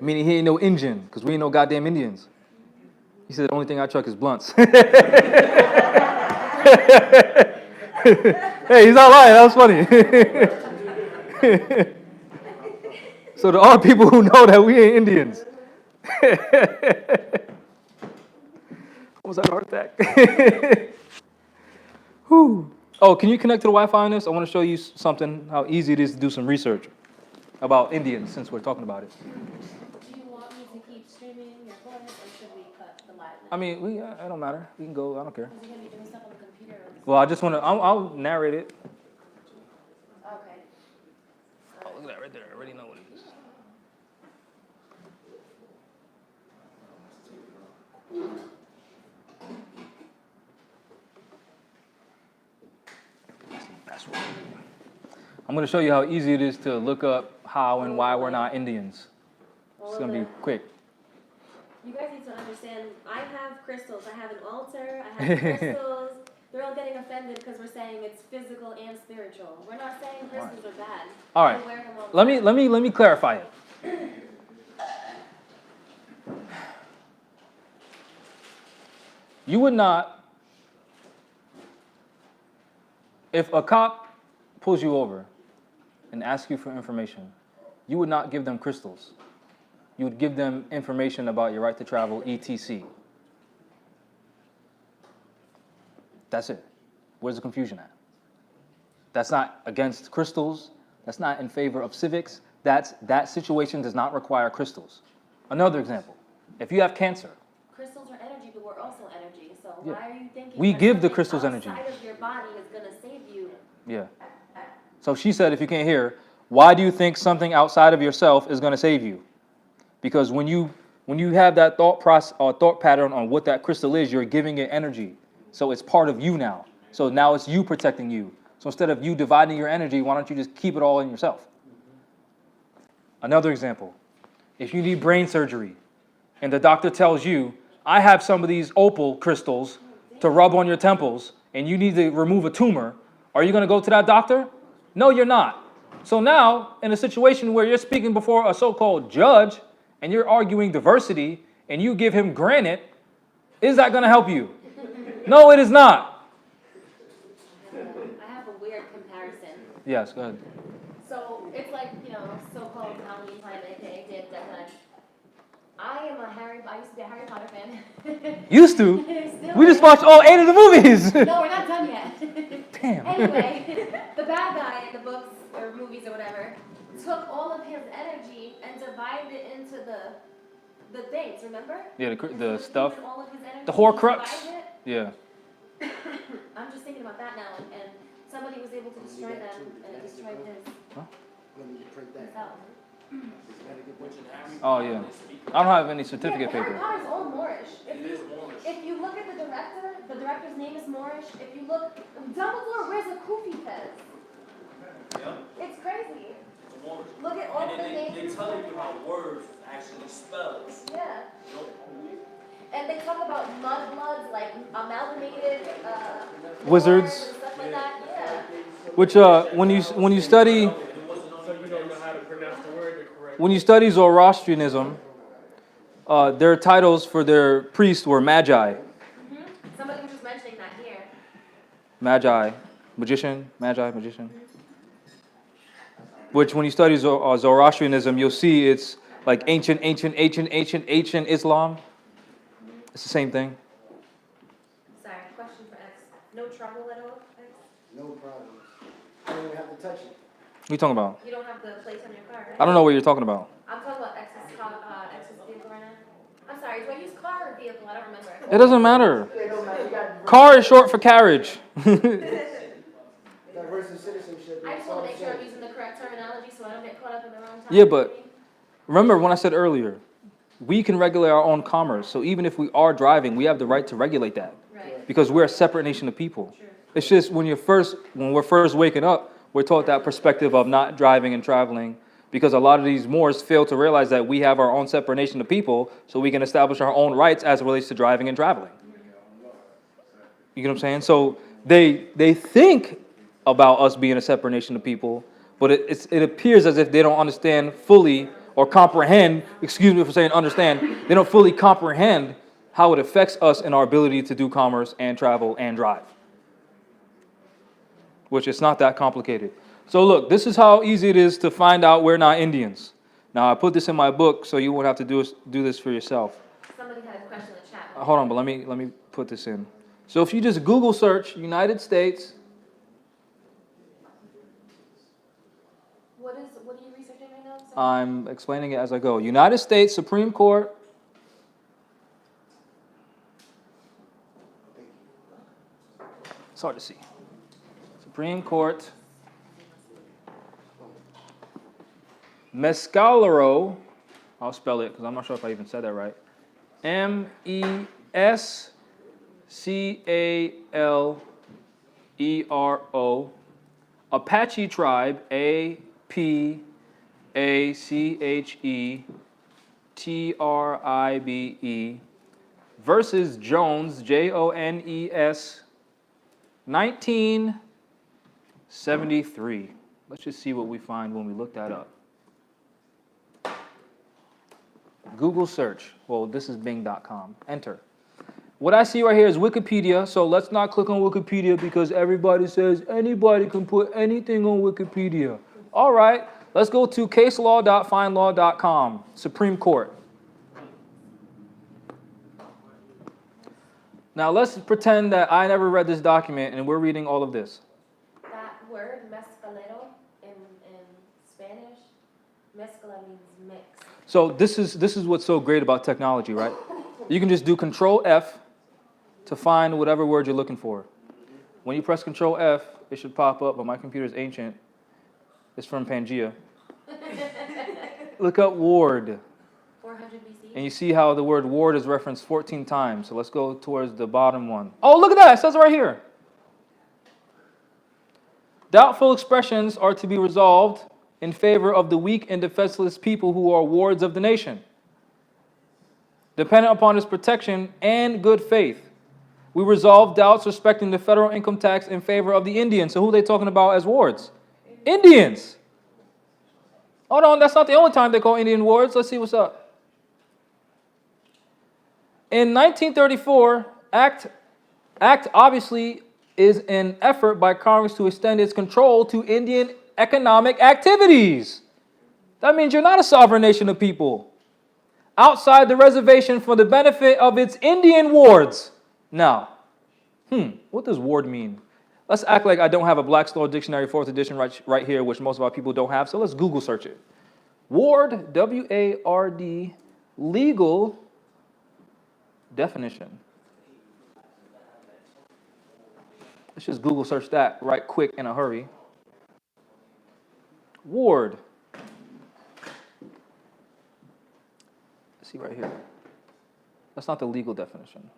Meaning he ain't no Indian, because we ain't no goddamn Indians. He said the only thing I chuck is blunts. Hey, he's not lying, that was funny. So there are people who know that we ain't Indians. Almost had a heart attack. Whew. Oh, can you connect to the Wi-Fi on this? I want to show you something, how easy it is to do some research about Indians, since we're talking about it. Do you want me to keep streaming your voice, or should we cut the live? I mean, it don't matter. We can go. I don't care. Is he gonna be doing stuff on the computer? Well, I just want to. I'll narrate it. Okay. Oh, look at that right there. I already know what it is. Password. I'm going to show you how easy it is to look up how and why we're not Indians. It's going to be quick. You guys need to understand, I have crystals. I have an altar. I have crystals. They're all getting offended because we're saying it's physical and spiritual. We're not saying crystals are bad. All right. I wear them all the time. Let me clarify it. You would not If a cop pulls you over and asks you for information, you would not give them crystals. You would give them information about your right to travel, etc. That's it. Where's the confusion at? That's not against crystals. That's not in favor of civics. That situation does not require crystals. Another example, if you have cancer, Crystals are energy, but we're also energy. So Yeah. why are you thinking We that give the something crystals energy. outside of your body is gonna save you? yeah. So she said, if you can't hear, why do you think something outside of yourself is going to save you? Because when you have that thought process or thought pattern on what that crystal is, you're giving it energy. So it's part of you now. So now it's you protecting you. So instead of you dividing your energy, why don't you just keep it all in yourself? Another example, if you need brain surgery and the doctor tells you, I have some of these opal crystals to rub on your temples and you need to remove a tumor, are you going to go to that doctor? No, you're not. So now, in a situation where you're speaking before a so-called judge and you're arguing diversity and you give him granite, is that going to help you? No, it is not. I have a weird comparison. Yes, go ahead. So it's like, so-called Halloween time, aka Day of Dead Time. I used to be a Harry Potter fan. Used to? Still We just am. watched all 8 of the movies. No, we're not done yet. Damn. Anyway, the bad guy in the books or movies or whatever took all of his energy and divided it into the things, remember? Yeah, Instead the of stuff. keeping all of his energy, The he Horcrux. divided it. Yeah. I'm just thinking about that now, and somebody was able to destroy them, and it destroyed his Let me print that. himself. Which in Harry Oh, Potter, yeah. they speak I don't have any Yeah, certificate but Harry paper. Potter's all Moorish. It is Moorish. If you look at the director's name is Moorish. If you look, Dumbledore wears a kufi fez. Yeah, It's crazy. it's Moorish. Look at all And the then they names. tell you how words actually spell. Yeah. You know? And they talk about mudbloods, like amalgamated Wizards. wars and stuff like that. Yeah. Which when you study And it wasn't So you don't know how to pronounce the word correctly. when you study Zoroastrianism, their titles for their priests were magi. Somebody was just mentioning that here. Magi, magician, magi, magician. Which when you study Zoroastrianism, you'll see it's like ancient Islam. It's the same thing. Sorry, question for X. No trouble at all, X? No problem. I don't even have to touch it. What are you talking about? You don't have the plates on your car, right? I don't know what you're talking about. I'm talking about X's vehicle right now. I'm sorry, do I use car or vehicle? I don't remember. It doesn't matter. Yeah, no matter. You got Car is short for carriage. diverse citizenship. I just want to make sure I'm using the correct terminology so I don't get caught up in the wrong topic. Yeah, but remember when I said earlier, we can regulate our own commerce. So even if we are driving, we have the right to regulate that Right, because we're a separate nation of people. true. It's just when we're first waking up, we're taught that perspective of not driving and traveling because a lot of these Moors fail to realize that we have our own separate nation of people so we can establish our own rights as it relates to driving and traveling. You know what I'm saying? So they think about us being a separate nation of people, but it appears as if they don't understand fully or comprehend, excuse me for saying understand, they don't fully comprehend how it affects us in our ability to do commerce and travel and drive. Which it's not that complicated. So look, this is how easy it is to find out we're not Indians. Now I put this in my book so you won't have to do this for yourself. Somebody had a question in the chat. Hold on, but let me put this in. So if you just Google search United States, What are you researching right now? Sorry. I'm explaining it as I go. United States Supreme Court. It's hard to see. Supreme Court. Mescalero. I'll spell it because I'm not sure if I even said that right. MESCALERO. Apache tribe. APACHETRIBE versus Jones, JONES, 1973. Let's just see what we find when we look that up. Google search. Well, this is Bing.com. Enter. What I see right here is Wikipedia, so let's not click on Wikipedia because everybody says anybody can put anything on Wikipedia. All right, let's go to caselaw.findlaw.com, Supreme Court. Now let's pretend that I never read this document and we're reading all of this. That word, mezcalero, in Spanish, mezcla means mix. So this is what's so great about technology, right? You can just do Control F to find whatever word you're looking for. When you press Control F, it should pop up, but my computer's ancient. It's from Pangea. Look up ward. 400 BC. And you see how the word ward is referenced 14 times. So let's go towards the bottom one. Oh, look at that. It says it right here. Doubtful expressions are to be resolved in favor of the weak and defenseless people who are wards of the nation, dependent upon its protection and good faith. We resolve doubts respecting the federal income tax in favor of the Indians. So who are they talking about as wards? Indians. Hold on, that's not the only time they call Indian wards. Let's see what's up. In 1934, Act obviously is an effort by Congress to extend its control to Indian economic activities. That means you're not a sovereign nation of people. Outside the reservation for the benefit of its Indian wards. Now, what does ward mean? Let's act like I don't have a Black's Law Dictionary 4th edition right here, which most of our people don't have, so let's Google search it. Ward, W-A-R-D, legal definition. Let's just Google search that right quick in a hurry. Ward. Let's see right here. That's not the legal definition.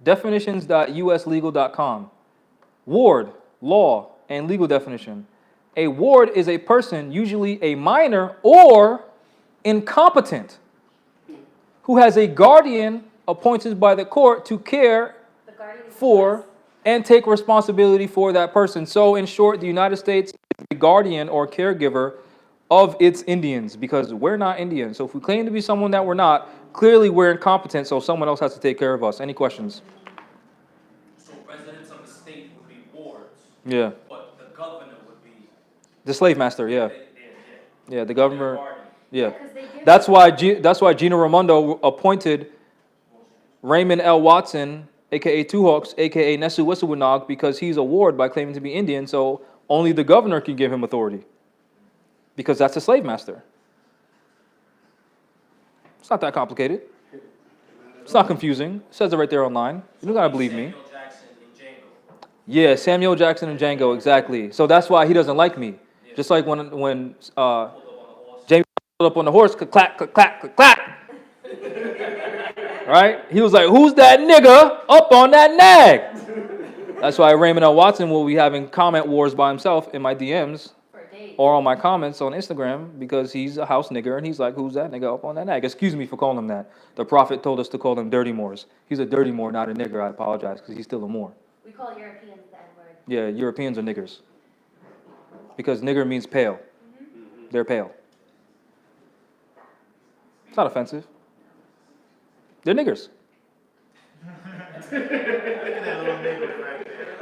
Definitions.uslegal.com. Ward, law, and legal definition. A ward is a person, usually a minor or incompetent, who has a guardian appointed by the court to care for and take responsibility for that person. So, in short, the United States is the guardian or caregiver of its Indians, because we're not Indians. So if we claim to be someone that we're not, clearly we're incompetent, so someone else has to take care of us. Any questions? So residents of the state would be wards, Yeah. but the governor would be. The slave master, yeah. Yeah, the governor. guardian. Yeah. Because they give That's why Gina Raimondo appointed Raymond L. Watson, a.k.a. Two Hawks, a.k.a. Nesu Wissawanaag, because he's a ward by claiming to be Indian, so only the governor can give him authority. Because that's a slave master. It's not that complicated. It's not confusing. It says it right there online. You don't gotta believe me. Samuel Jackson and Django. Yeah, Samuel Jackson and Django, exactly. So that's why he doesn't like me. Just like when James pulled up on the horse, clack, clack, clack, clack, clack. Right? He was like, who's that nigga up on that nag? That's why Raymond L. Watson will be having comment wars by himself in my DMs for days. or on my comments on Instagram, because he's a house nigger and he's like, who's that nigga up on that nag? Excuse me for calling him that. The prophet told us to call them dirty Moors. He's a dirty Moor, not a nigger. I apologize, because he's still a Moor. We call Europeans the N-word. Yeah, Europeans are niggers. Because nigger means pale. They're pale. It's not offensive. They're niggers.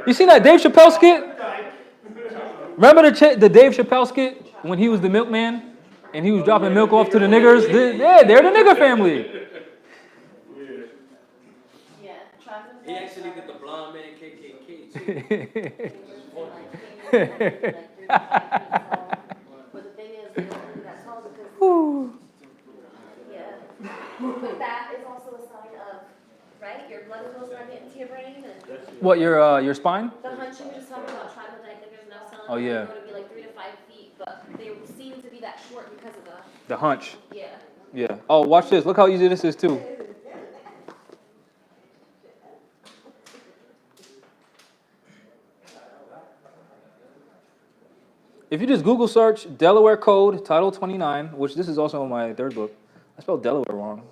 You seen that Dave Chappelle skit? Remember the Dave Chappelle skit when he was the milkman and he was dropping milk off to the niggers? They're the nigger family. Yeah, tribes and He actually did the blonde man KKK too. But the thing is, they don't do that tall because, yeah. But that is also a sign of, right? Your blood flows not getting to your brain, and What, your spine? the hunching we just talked about, tripodite, that there's no telling. Oh, yeah. They go to be like 3 to 5 feet, but they seem to be that short because of The hunch. yeah. Yeah. Oh, watch this. Look how easy this is too. If you just Google search Delaware Code Title 29, which this is also in my third book. I spelled Delaware wrong.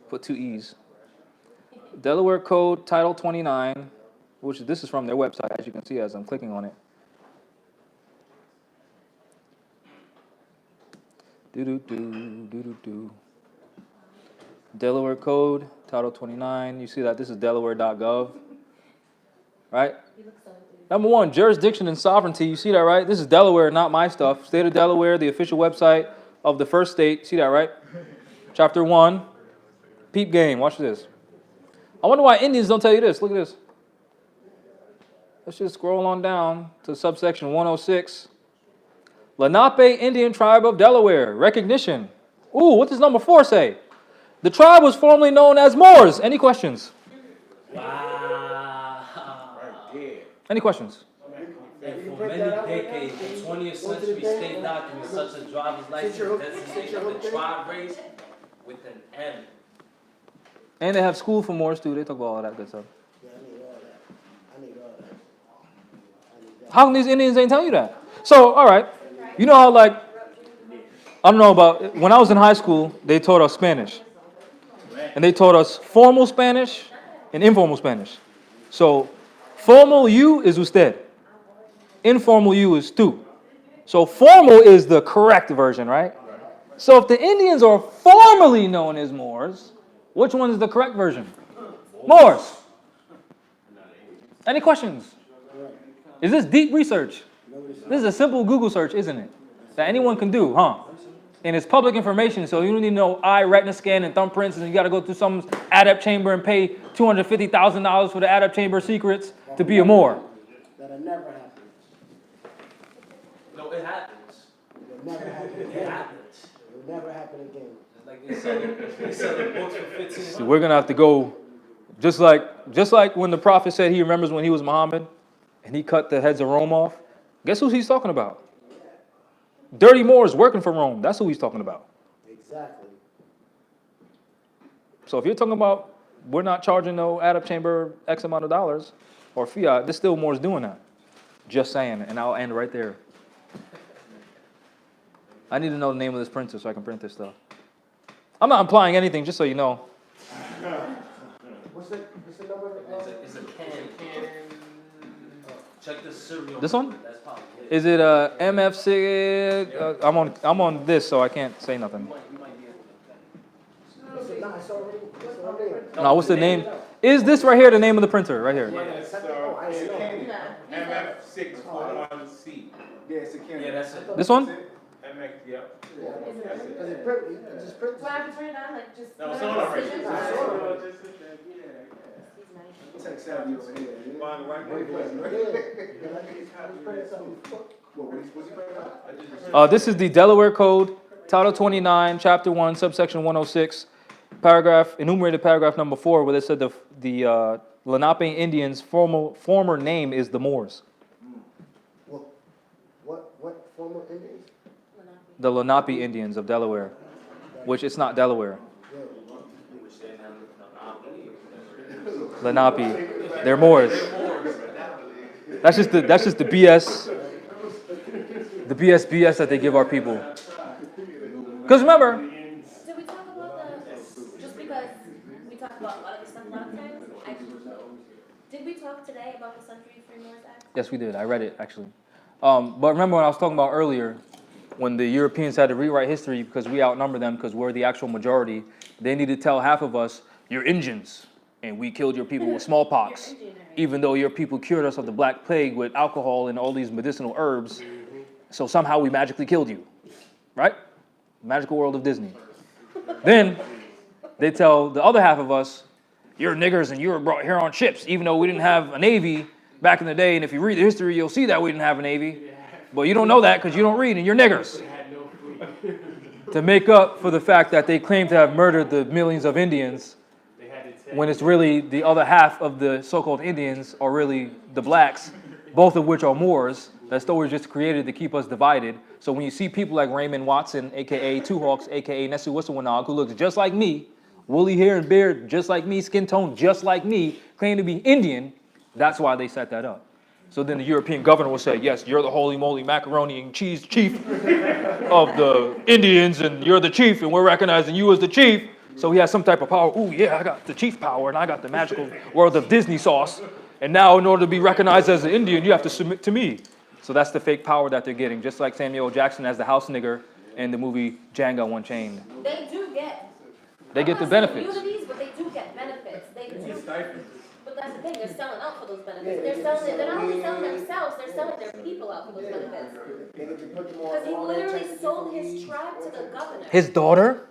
Put 2 E's. Delaware Code Title 29, which this is from their website, as you can see as I'm clicking on it. Delaware Code, Title 29. You see that this is Delaware.gov, right? Number one, jurisdiction and sovereignty. You see that, right? This is Delaware, not my stuff. State of Delaware, the official website of the first state. See that, right? Chapter 1. Peep game. Watch this. I wonder why Indians don't tell you this. Look at this. Let's just scroll on down to subsection 106. Lenape Indian Tribe of Delaware. Recognition. Ooh, what does number 4 say? The tribe was formerly known as Moors. Any questions? Wow. Any questions? And for many decades, the 20th century state documents such as driver's license designate the tribe race with an M. And they have school for Moors too. They talk about all that good stuff. Yeah, I need all that. I need all that. I need that. How come these Indians ain't tell you that? So, all right. You know how, like, I don't know about, when I was in high school, they taught us Spanish. And they taught us formal Spanish and informal Spanish. So, formal you is usted. Informal you is tú. So, formal is the correct version, right? So, if the Indians are formally known as Moors, which one is the correct version? Moors. Any questions? Is this deep research? This is a simple Google search, isn't it? That anyone can do, huh? And it's public information, so you don't need no eye retina scan and thumbprints, and you got to go through some adept chamber and pay $250,000 for the adept chamber secrets to be a Moor. That'll never happen. No, it happens. It'll never happen It again. happens. It'll never happen again. It's like they sell the books for 15. So we're gonna have to go, just like when the prophet said he remembers when he was Muhammad, and he cut the heads of Rome off. Guess who he's talking about? Dirty Moors working for Rome. That's who he's talking about. Exactly. So if you're talking about we're not charging no adept chamber X amount of dollars or fiat, there's still Moors doing that. Just saying, and I'll end right there. I need to know the name of this printer so I can print this stuff. I'm not implying anything, just so you know. What's the number? It's a can. Check the serial. This one? That's probably it. Is it MFC? I'm on this, so I can't say nothing. No, it's already there. No, what's the name? Is this right here the name of the printer? Right here. Oh, I didn't know. MF641C. Yeah, it's a camera. Yeah, that's it. This one? MX, yep. Yeah, because it just prints. Do I have to turn it on, like, just? No, it's on already. Decisions? It's on already. He's Tech savvy over here. You find the right Wait, place. What's he printing out? This is the Delaware Code, Title 29, Chapter 1, Subsection 106, paragraph, enumerated paragraph number 4, where they said the Lenape Indians' former name is the Moors. What former Indians? The Lenape Indians of Delaware, which it's not Delaware. Lenape, they're Moors. That's just the BS, the BS that they give our people. Because remember, Did we talk about just because we talk about a lot of this stuff a lot of times, did we talk today about the Century Free Moors Act? yes, we did. I read it actually. But remember when I was talking about earlier, when the Europeans had to rewrite history because we outnumber them because we're the actual majority, they need to tell half of us, you're Indians, and we killed your people with smallpox, even though your people cured us of the Black Plague with alcohol and all these medicinal herbs. So somehow we magically killed you, right? Magical world of Disney. Then they tell the other half of us, you're niggers and you were brought here on ships, even though we didn't have a navy back in the day. And if you read the history, you'll see that we didn't have a navy. But you don't know that because you don't read and you're niggers. To make up for the fact that they claim to have murdered the millions of Indians, when it's really the other half of the so-called Indians are really the blacks, both of which are Moors. That story is just created to keep us divided. So when you see people like Raymond Watson, a.k.a. Two Hawks, a.k.a. Nessie Whistlewinnog, who looks just like me, woolly hair and beard just like me, skin tone just like me, claim to be Indian, that's why they set that up. So then the European governor will say, yes, you're the holy moly macaroni and cheese chief of the Indians, and you're the chief, and we're recognizing you as the chief. So he has some type of power. Ooh, yeah, I got the chief power, and I got the magical world of Disney sauce. And now, in order to be recognized as an Indian, you have to submit to me. So that's the fake power that they're getting. Just like Samuel L. Jackson as the house nigger in the movie Django Unchained. They do get. They get the I'm not saying benefits. immunities, but they do get benefits. They do. But that's the thing, they're selling out for those benefits. They're not only selling themselves, they're selling their people out for those benefits. They get to put them on Because he all their literally technical sold his leaves. tribe to the governor. His daughter,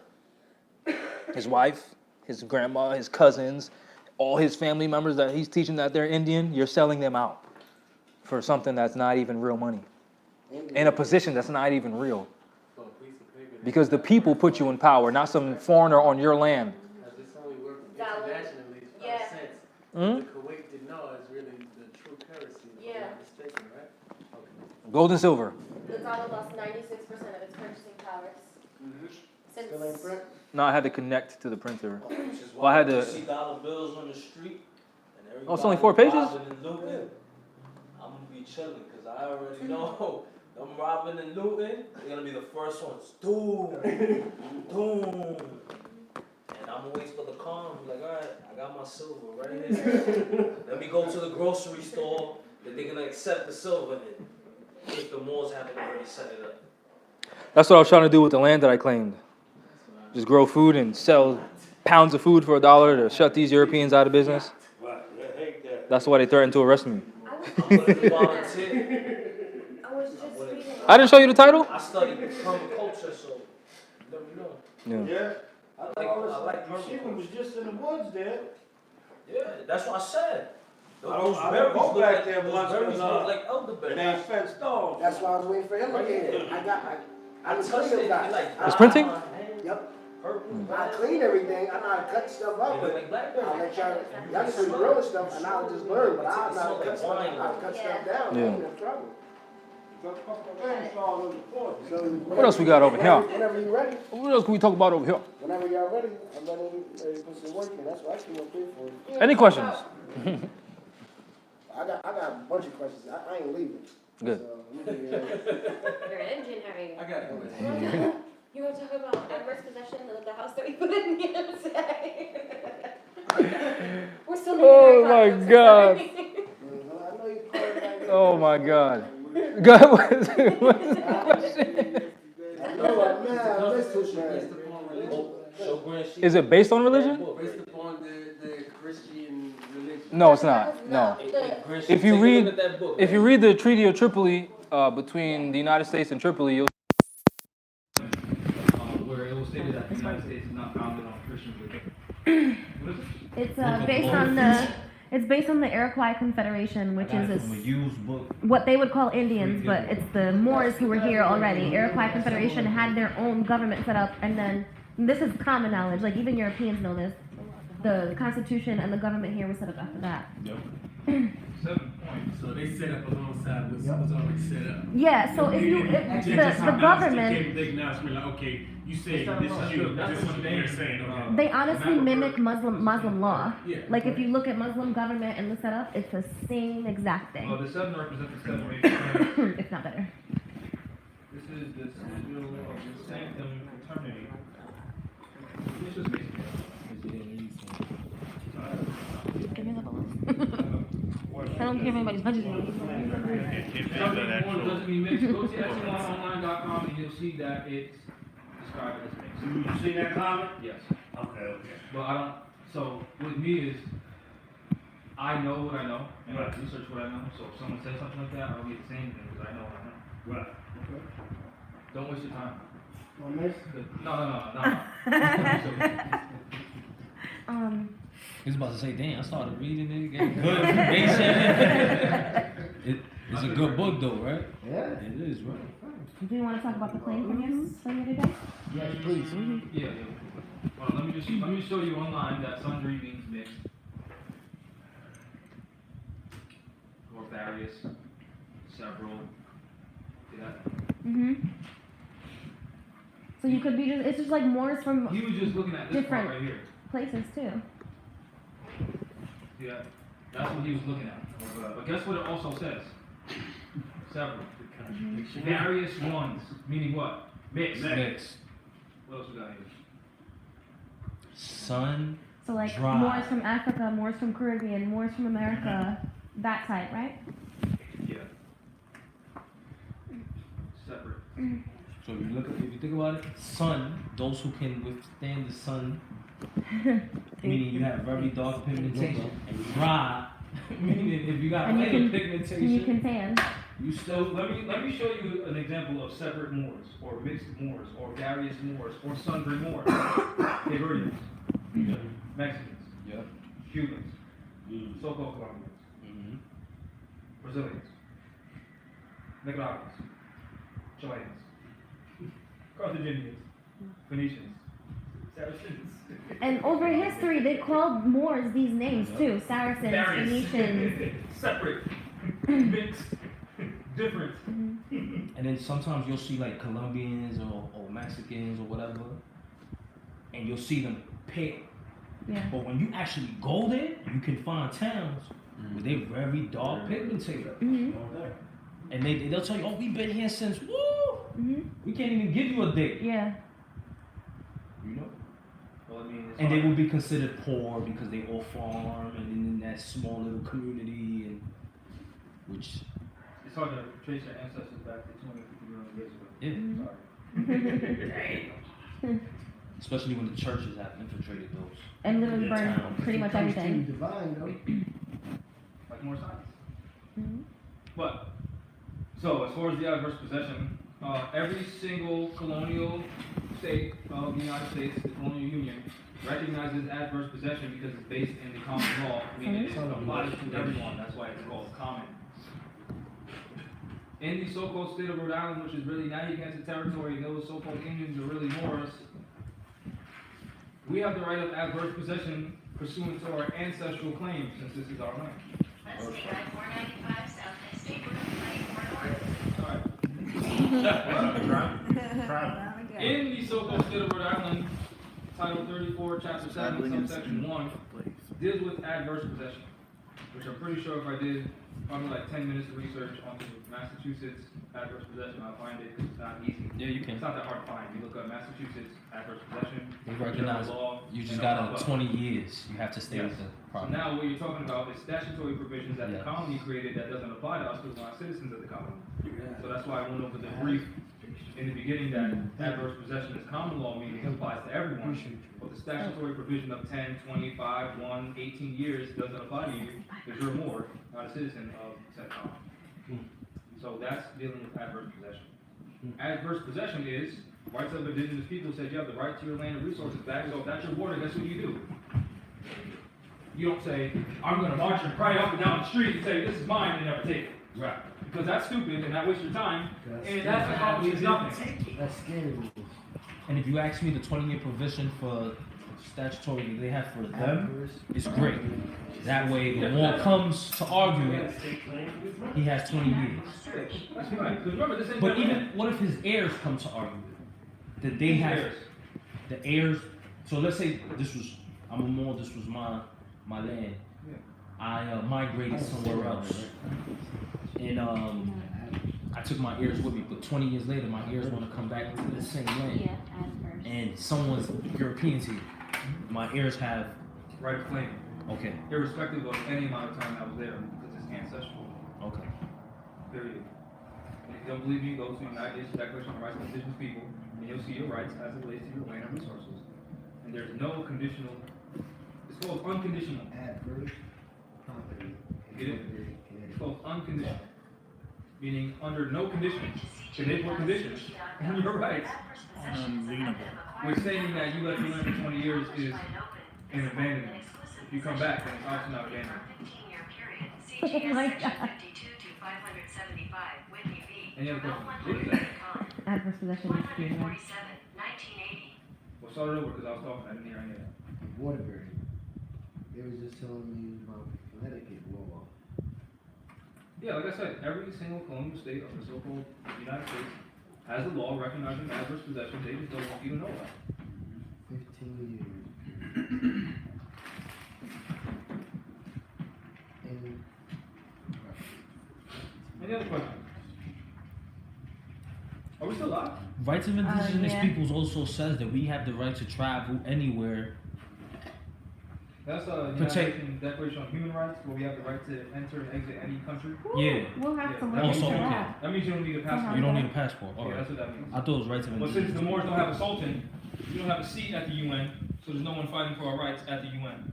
his wife, his grandma, his cousins, all his family members that he's teaching that they're Indian, you're selling them out for something that's not even real money. In a position that's not even real. Because the people put you in power, not some foreigner on your land. This only works Valid. internationally, it Yeah. makes sense. Hmm? The Kuwait dinar is really the true currency, if Yeah. I'm not mistaken, right? Okay. Gold and silver. The dollar lost 96% of its purchasing powers. Since Still ain't print? No, I had to connect to the printer. Which is Well, I had when you to- see dollar bills on the street, and everybody Oh, it's only 4 pages? robbing and looting, I'm gonna be chilling, cause I already know them robbing and looting, they're gonna be the first ones. Doom, doom. And I'm gonna wait for the car and be like, alright, I got my silver right here. Let me go to the grocery store, then they're gonna accept the silver then. If the malls haven't already set it up. That's what I was trying to do with the land that I claimed. Just grow food and sell pounds of food for $1 to shut these Europeans out of business. That's why they threatened to arrest me. I'm gonna be volunteer. I was just reading. I didn't show you the title? I studied permaculture, so let me know. Yeah. Yeah. I like- thought all I like this shit permaculture. was just in the woods there. Yeah, that's what I said. I don't go back there those once, berries cause, look like elderberry. It ain't fenced off. That's why I was waiting for him to get it. I was touched clean it, that. like It's printing? Yep. purple. I clean everything. I know how to cut stuff up, They look but like blackberry. I'll let y'all can just grow stuff and I'll just learn, but I know how to cut stuff, I'll cut stuff down, I Yeah. ain't in trouble. So What else we got over here? Whenever you're ready, What else can we talk about over here? whenever y'all ready, I'm ready to put some work in. That's what I came up here for. Any questions? I got a bunch of questions. I ain't leaving. Good. So, I'm gonna be, You're an engine, Harry. I got it. You want to talk about adverse possession of the house that we put in the other day? We're still making Oh our my progress, God. sorry. I know you call it like Oh my God. God, what is it? I know, man, I miss this man. So Grant, she- Is it based on that religion? book, Based right? upon the Christian religion. No, it's not. No. Hey, hey, Grant, If you take a read- look at that book, If you right? read the Treaty of Tripoli between the United States and Tripoli, you'll where it was stated that the United States is not founded on Christian religion. What is it? It's based on the Iroquois Confederation, which is From a used book. what they would call Indians, but it's the Moors who were here already. Iroquois Confederation had their own government set up, and then this is common knowledge. Like even Europeans know this. The Constitution and the government here was set up after that. 7 points. So they set up alongside what was already set up. Yeah. So if the government, They can now be like, okay, you said this is you, this is what they're saying, okay. they honestly mimic Muslim law. Yeah. Like if you look at Muslim government and the setup, it's the same exact Well, thing, the 7 represents the 7 major. if not better. This is the sigil of the sanctum fraternity. This is basically. Give me the balloon. I don't care if anybody's touches me. Doesn't mean mixed. Go to echelononline.com and you'll see that it's described as mixed. You see that comment? Yes. Okay. But I don't, so with me is, I know what I know, and I research what I know, so if someone says something like that, I don't get to say anything, because I know what I know. Right. Don't waste your time. On this? No. He was about to say, damn, I started reading it, getting good information. It's a good book though, right? Yeah. It is, right? Do you want to talk about the claim from the other day? Yes, please. Yeah. Well, let me show you online that sundry means mixed. Or various, several. See that? So you could be just, it's just like Moors from He was just looking at this part Different. right here. places too. See that? That's what he was looking at. But guess what it also says? Several. Various ones, meaning what? Mixed. Mix. What else we got here? Sun. So like Dry. Moors from Africa, Moors from Caribbean, Moors from America, that type, right? Yeah. Separate. So if you think about it, sun, those who can withstand the sun, meaning you have very dark pigmentation, and dry, meaning if you got And you lighter can- pigmentation, You can tan. you So still. let me show you an example of separate Moors, or mixed Moors, or various Moors, or sundry Moors. Iberians, Mexicans, Yep. Cubans, so-called Colombians, Mm-hmm. Brazilians, Nicaraguans, Chileans, Carthaginians, Phoenicians, Saracens. And over history, they called Moors these names too. Saracens, Various. Phoenicians. Separate, mixed, different. Mhm. And then sometimes you'll see like Colombians or Mexicans or whatever, and you'll see them pale. Yeah. But when you actually go there, you can find towns where they're very dark pigmented. Mhm. And they'll tell you, oh, we've been here since, woo! Mhm. We can't even give you a date. Yeah. You know? Well, I mean, it's And they hard. will be considered poor because they all farm and in that small little community, and which, It's hard to trace your ancestors back to 250 million years ago. yeah, Sorry. especially when the churches have infiltrated those. And literally Yeah, burned town. pretty much Comes to everything. divine, though. Like more science. Mhm. But, so as far as the adverse possession, every single colonial state of the United States, the colonial union, recognizes adverse possession because it's based in the common law, meaning it applies to everyone. That's why it's called common. In the so-called state of Rhode Island, which is really Narragansett territory, those so-called Indians are really Moors. We have the right of adverse possession pursuant to our ancestral claims, since this is our land. Let's see, I-495 South State Road, Alright. In the so-called state of Rhode Island, Title 34, Chapter 7, Subsection 1, deals with adverse possession, which I'm pretty sure if I did probably like 10 minutes of research onto Massachusetts adverse possession, I'll find it, 'cause it's not easy. Yeah, you It's can. not that hard to find. You look up Massachusetts adverse possession, They recognize general law, you just and got it'll a pop up. 20 years. You have to stay Yes. with the So property. now what you're talking about is statutory provisions that Yeah. the colony created that doesn't apply to us because we're not citizens of the colony. So that's why I went over the brief in the beginning that adverse possession is common law, meaning it applies to everyone. But the statutory provision of 10, 25, 1, 18 years doesn't apply to you because you're more, not a citizen of said colony. So that's dealing with adverse possession. Adverse possession is rights of indigenous people said you have the right to your land and resources back. So if that's your border, guess what you do? You don't say, I'm gonna march and pray up and down the street and say, this is mine, and never take it. Right. Because that's stupid and that wastes your time, That's and that accomplishes nothing. That's scary. And if you ask me, the 20-year provision for statutory they have for them is great. That way, when one comes to argue it, he has 20 years. That's right. Because remember, this ain't But their even land. what if his heirs come to argue it? That they Who's have heirs? the heirs. So let's say I'm a Moor. This was my land. Yeah. I migrated somewhere else, and I took my heirs with me. But 20 years later, my heirs want to come back to the same land, Yeah, adverse. and someone's Europeans here. My heirs have Right of claim, okay, irrespective of any amount of time that was there, because it's ancestral. okay. Period. And if you don't believe me, go to the United Nations Declaration on the Rights of Indigenous People, and you'll see your rights as it relates to your land and resources. And there's no conditional. It's called unconditional. Adverse property. Get it? It's called unconditional, meaning under no conditions can they put conditions on your rights. We're saying that you let your land for 20 years is an abandonment. If you come back, then it's obviously not abandonment. Oh my God. Any other questions? What is that? Adverse possession is being like, Well, start it over because I was talking. I didn't hear any of that. Waterbury. They was just telling me about Connecticut law. Yeah, like I said, every single colonial state of the so-called United States has a law recognizing adverse possession. They just don't want you to know about it. 15 years. And Any other questions? Are we still live? Rights of indigenous yeah. peoples also says that we have the right to travel anywhere That's Protect- Declaration on Human Rights, where we have the right to enter and exit any country. Yeah. We'll have to Yeah, look that means into Also, you- okay. that. That means you don't need a passport. You don't need a passport. All Yeah, right. that's what that means. I thought it was rights of But since indigenous the people. Moors don't have a sultan, we don't have a seat at the UN, so there's no one fighting for our rights at the UN.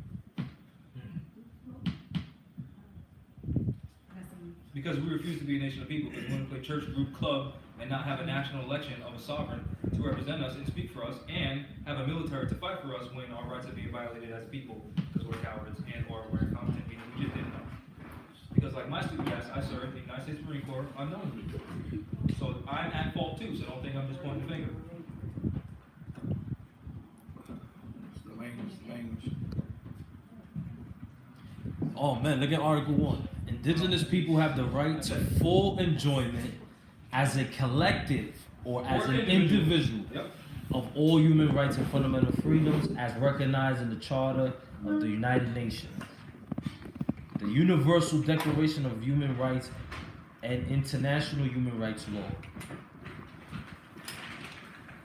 Because we refuse to be a nation of people, because we want to play church, group, club, and not have a national election of a sovereign to represent us and speak for us, and have a military to fight for us when our rights are being violated as people, because we're cowards and or we're incompetent, meaning we just didn't know. Because like my stupid ass, I served in the United States Marine Corps unknowingly. So I'm at fault too, so don't think I'm just pointing the finger. Language. Oh man, look at Article 1. Indigenous people have the right to full enjoyment as a collective or as an individual Yep. of all human rights and fundamental freedoms as recognized in the Charter of the United Nations, the Universal Declaration of Human Rights, and international human rights law.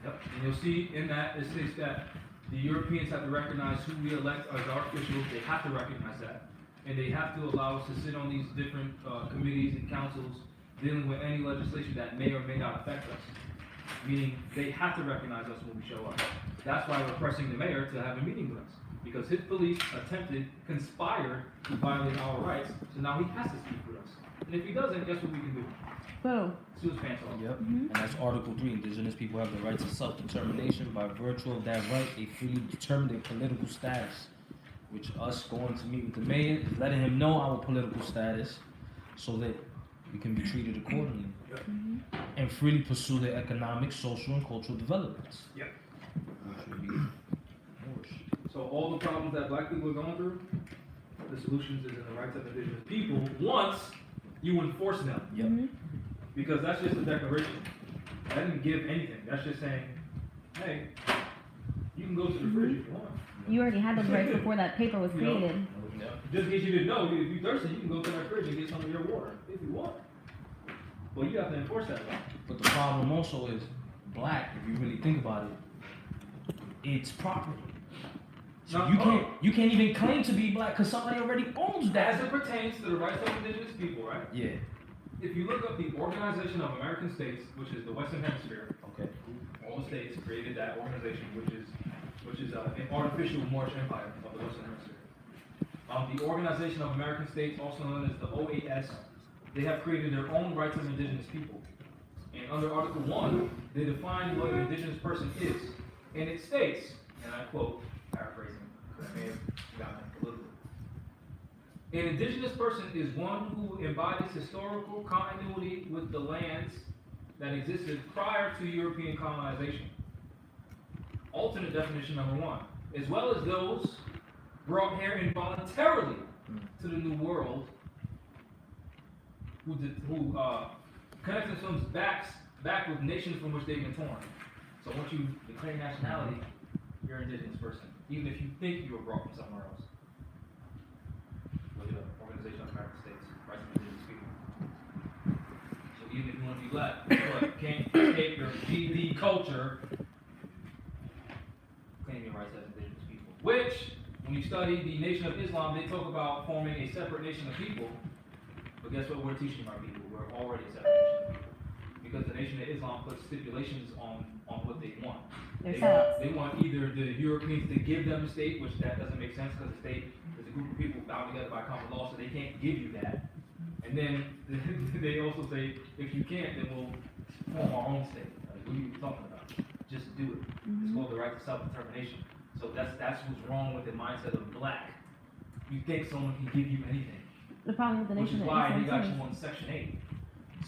Yep, and you'll see in that, it states that the Europeans have to recognize who we elect as our officials, they have to recognize that. And they have to allow us to sit on these different committees and councils dealing with any legislation that may or may not affect us. Meaning, they have to recognize us when we show up. That's why we're pressing the mayor to have a meeting with us. Because his police conspired to violate our rights, so now he has to speak with us. And if he doesn't, guess what we can do? Boo. Sue his pants off. Yep. And that's Article 3. Indigenous people have the right to self-determination. By virtue of that right, they freely determine their political status. Which us going to meet with the mayor is letting him know our political status so that we can be treated accordingly. And freely pursue their economic, social, and cultural developments. Yep. Which would be Moorish. So all the problems that black people are going through, the solutions is in the rights of indigenous people once you enforce them. Yep. Because that's just a declaration. That didn't give anything. That's just saying, hey, you can go to the fridge if you want. You already had those rights before that paper was You know? created. Just in case you didn't know, if you're thirsty, you can go to that fridge and get some of your water if you want. But you have to enforce that law. But the problem also is black, if you really think about it, it's property. So No, you can't even claim to be black because somebody already owns As that. it pertains to the rights of indigenous people, right? Yeah. If you look up the Organization of American States, which is the Western Hemisphere, Okay. all the states created that organization, which is an artificial Moorish empire of the Western Hemisphere. The Organization of American States, also known as the OAS, they have created their own rights of indigenous people. And under Article 1, they define what an indigenous person is. And it states, and I quote, paraphrasing, because I may have gotten it a little bit. An indigenous person is one who embodies historical continuity with the lands that existed prior to European colonization. Alternate definition number 1, as well as those brought here involuntarily to the New World, who connect themselves back with nations from which they've been torn. So once you declare nationality, you're an indigenous person, even if you think you were brought from somewhere else. Look it up, Organization of American States, Rights of Indigenous People. So even if you want to be black, guess what? You can't escape your GD culture, claim your rights as indigenous people. Which, when you study the Nation of Islam, they talk about forming a separate nation of people. But guess what we're teaching our people? We're already a separate nation of people. Because the Nation of Islam puts stipulations on what they want. They want either the Europeans to give them a state, which that doesn't make sense because the state is a group of people bound together by common law, so they can't give you that. And then they also say, if you can't, then we'll form our own state. Like, what are you talking about? Just do it. It's called the right to self-determination. So that's what's wrong with the mindset of black. You think someone can give you anything. The problem with the Which Nation is of why they Islam got too. you on Section 8.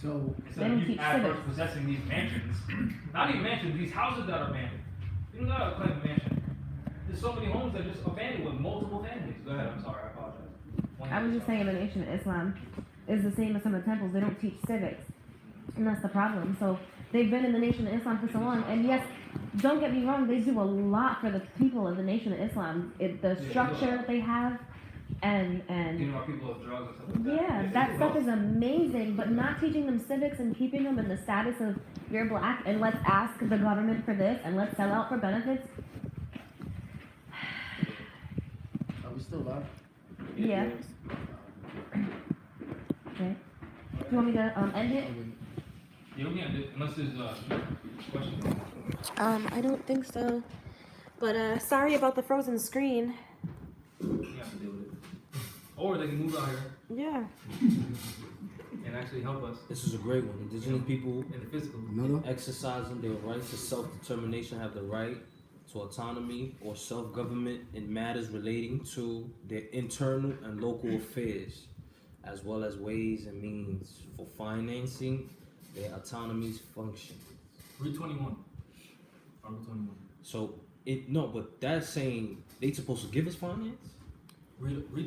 So, Instead They don't of you teach at civics. first possessing these mansions, not even mansions, these houses that are abandoned. You don't gotta claim a mansion. There's so many homes that are just abandoned with multiple families. Go ahead, I'm sorry, I apologize. I was just saying the Nation of Islam is the same as some of the temples. They don't teach civics. And that's the problem. So they've been in the Nation of Islam for so long. And yes, don't get me wrong, they do a lot for the people of the Nation of Islam. The structure that they have and Giving our people of drugs and stuff like that. yeah, that stuff is amazing, but not teaching them civics and keeping them in the status of you're black and let's ask the government for this and let's sell out for benefits. are we Still live. Yeah. Okay. You want me to end it? Yeah, we can end it, unless there's question. I don't think so. But sorry about the frozen screen. You have to deal with it. Or they can move out here Yeah. and actually help us This is a great one. Indigenous people in the physical. exercising their rights to self-determination have the right to autonomy or self-government in matters relating to their internal and local affairs, as well as ways and means for financing their autonomy's function. Read 21. Article 21. So but that's saying they supposed to give us finance? Read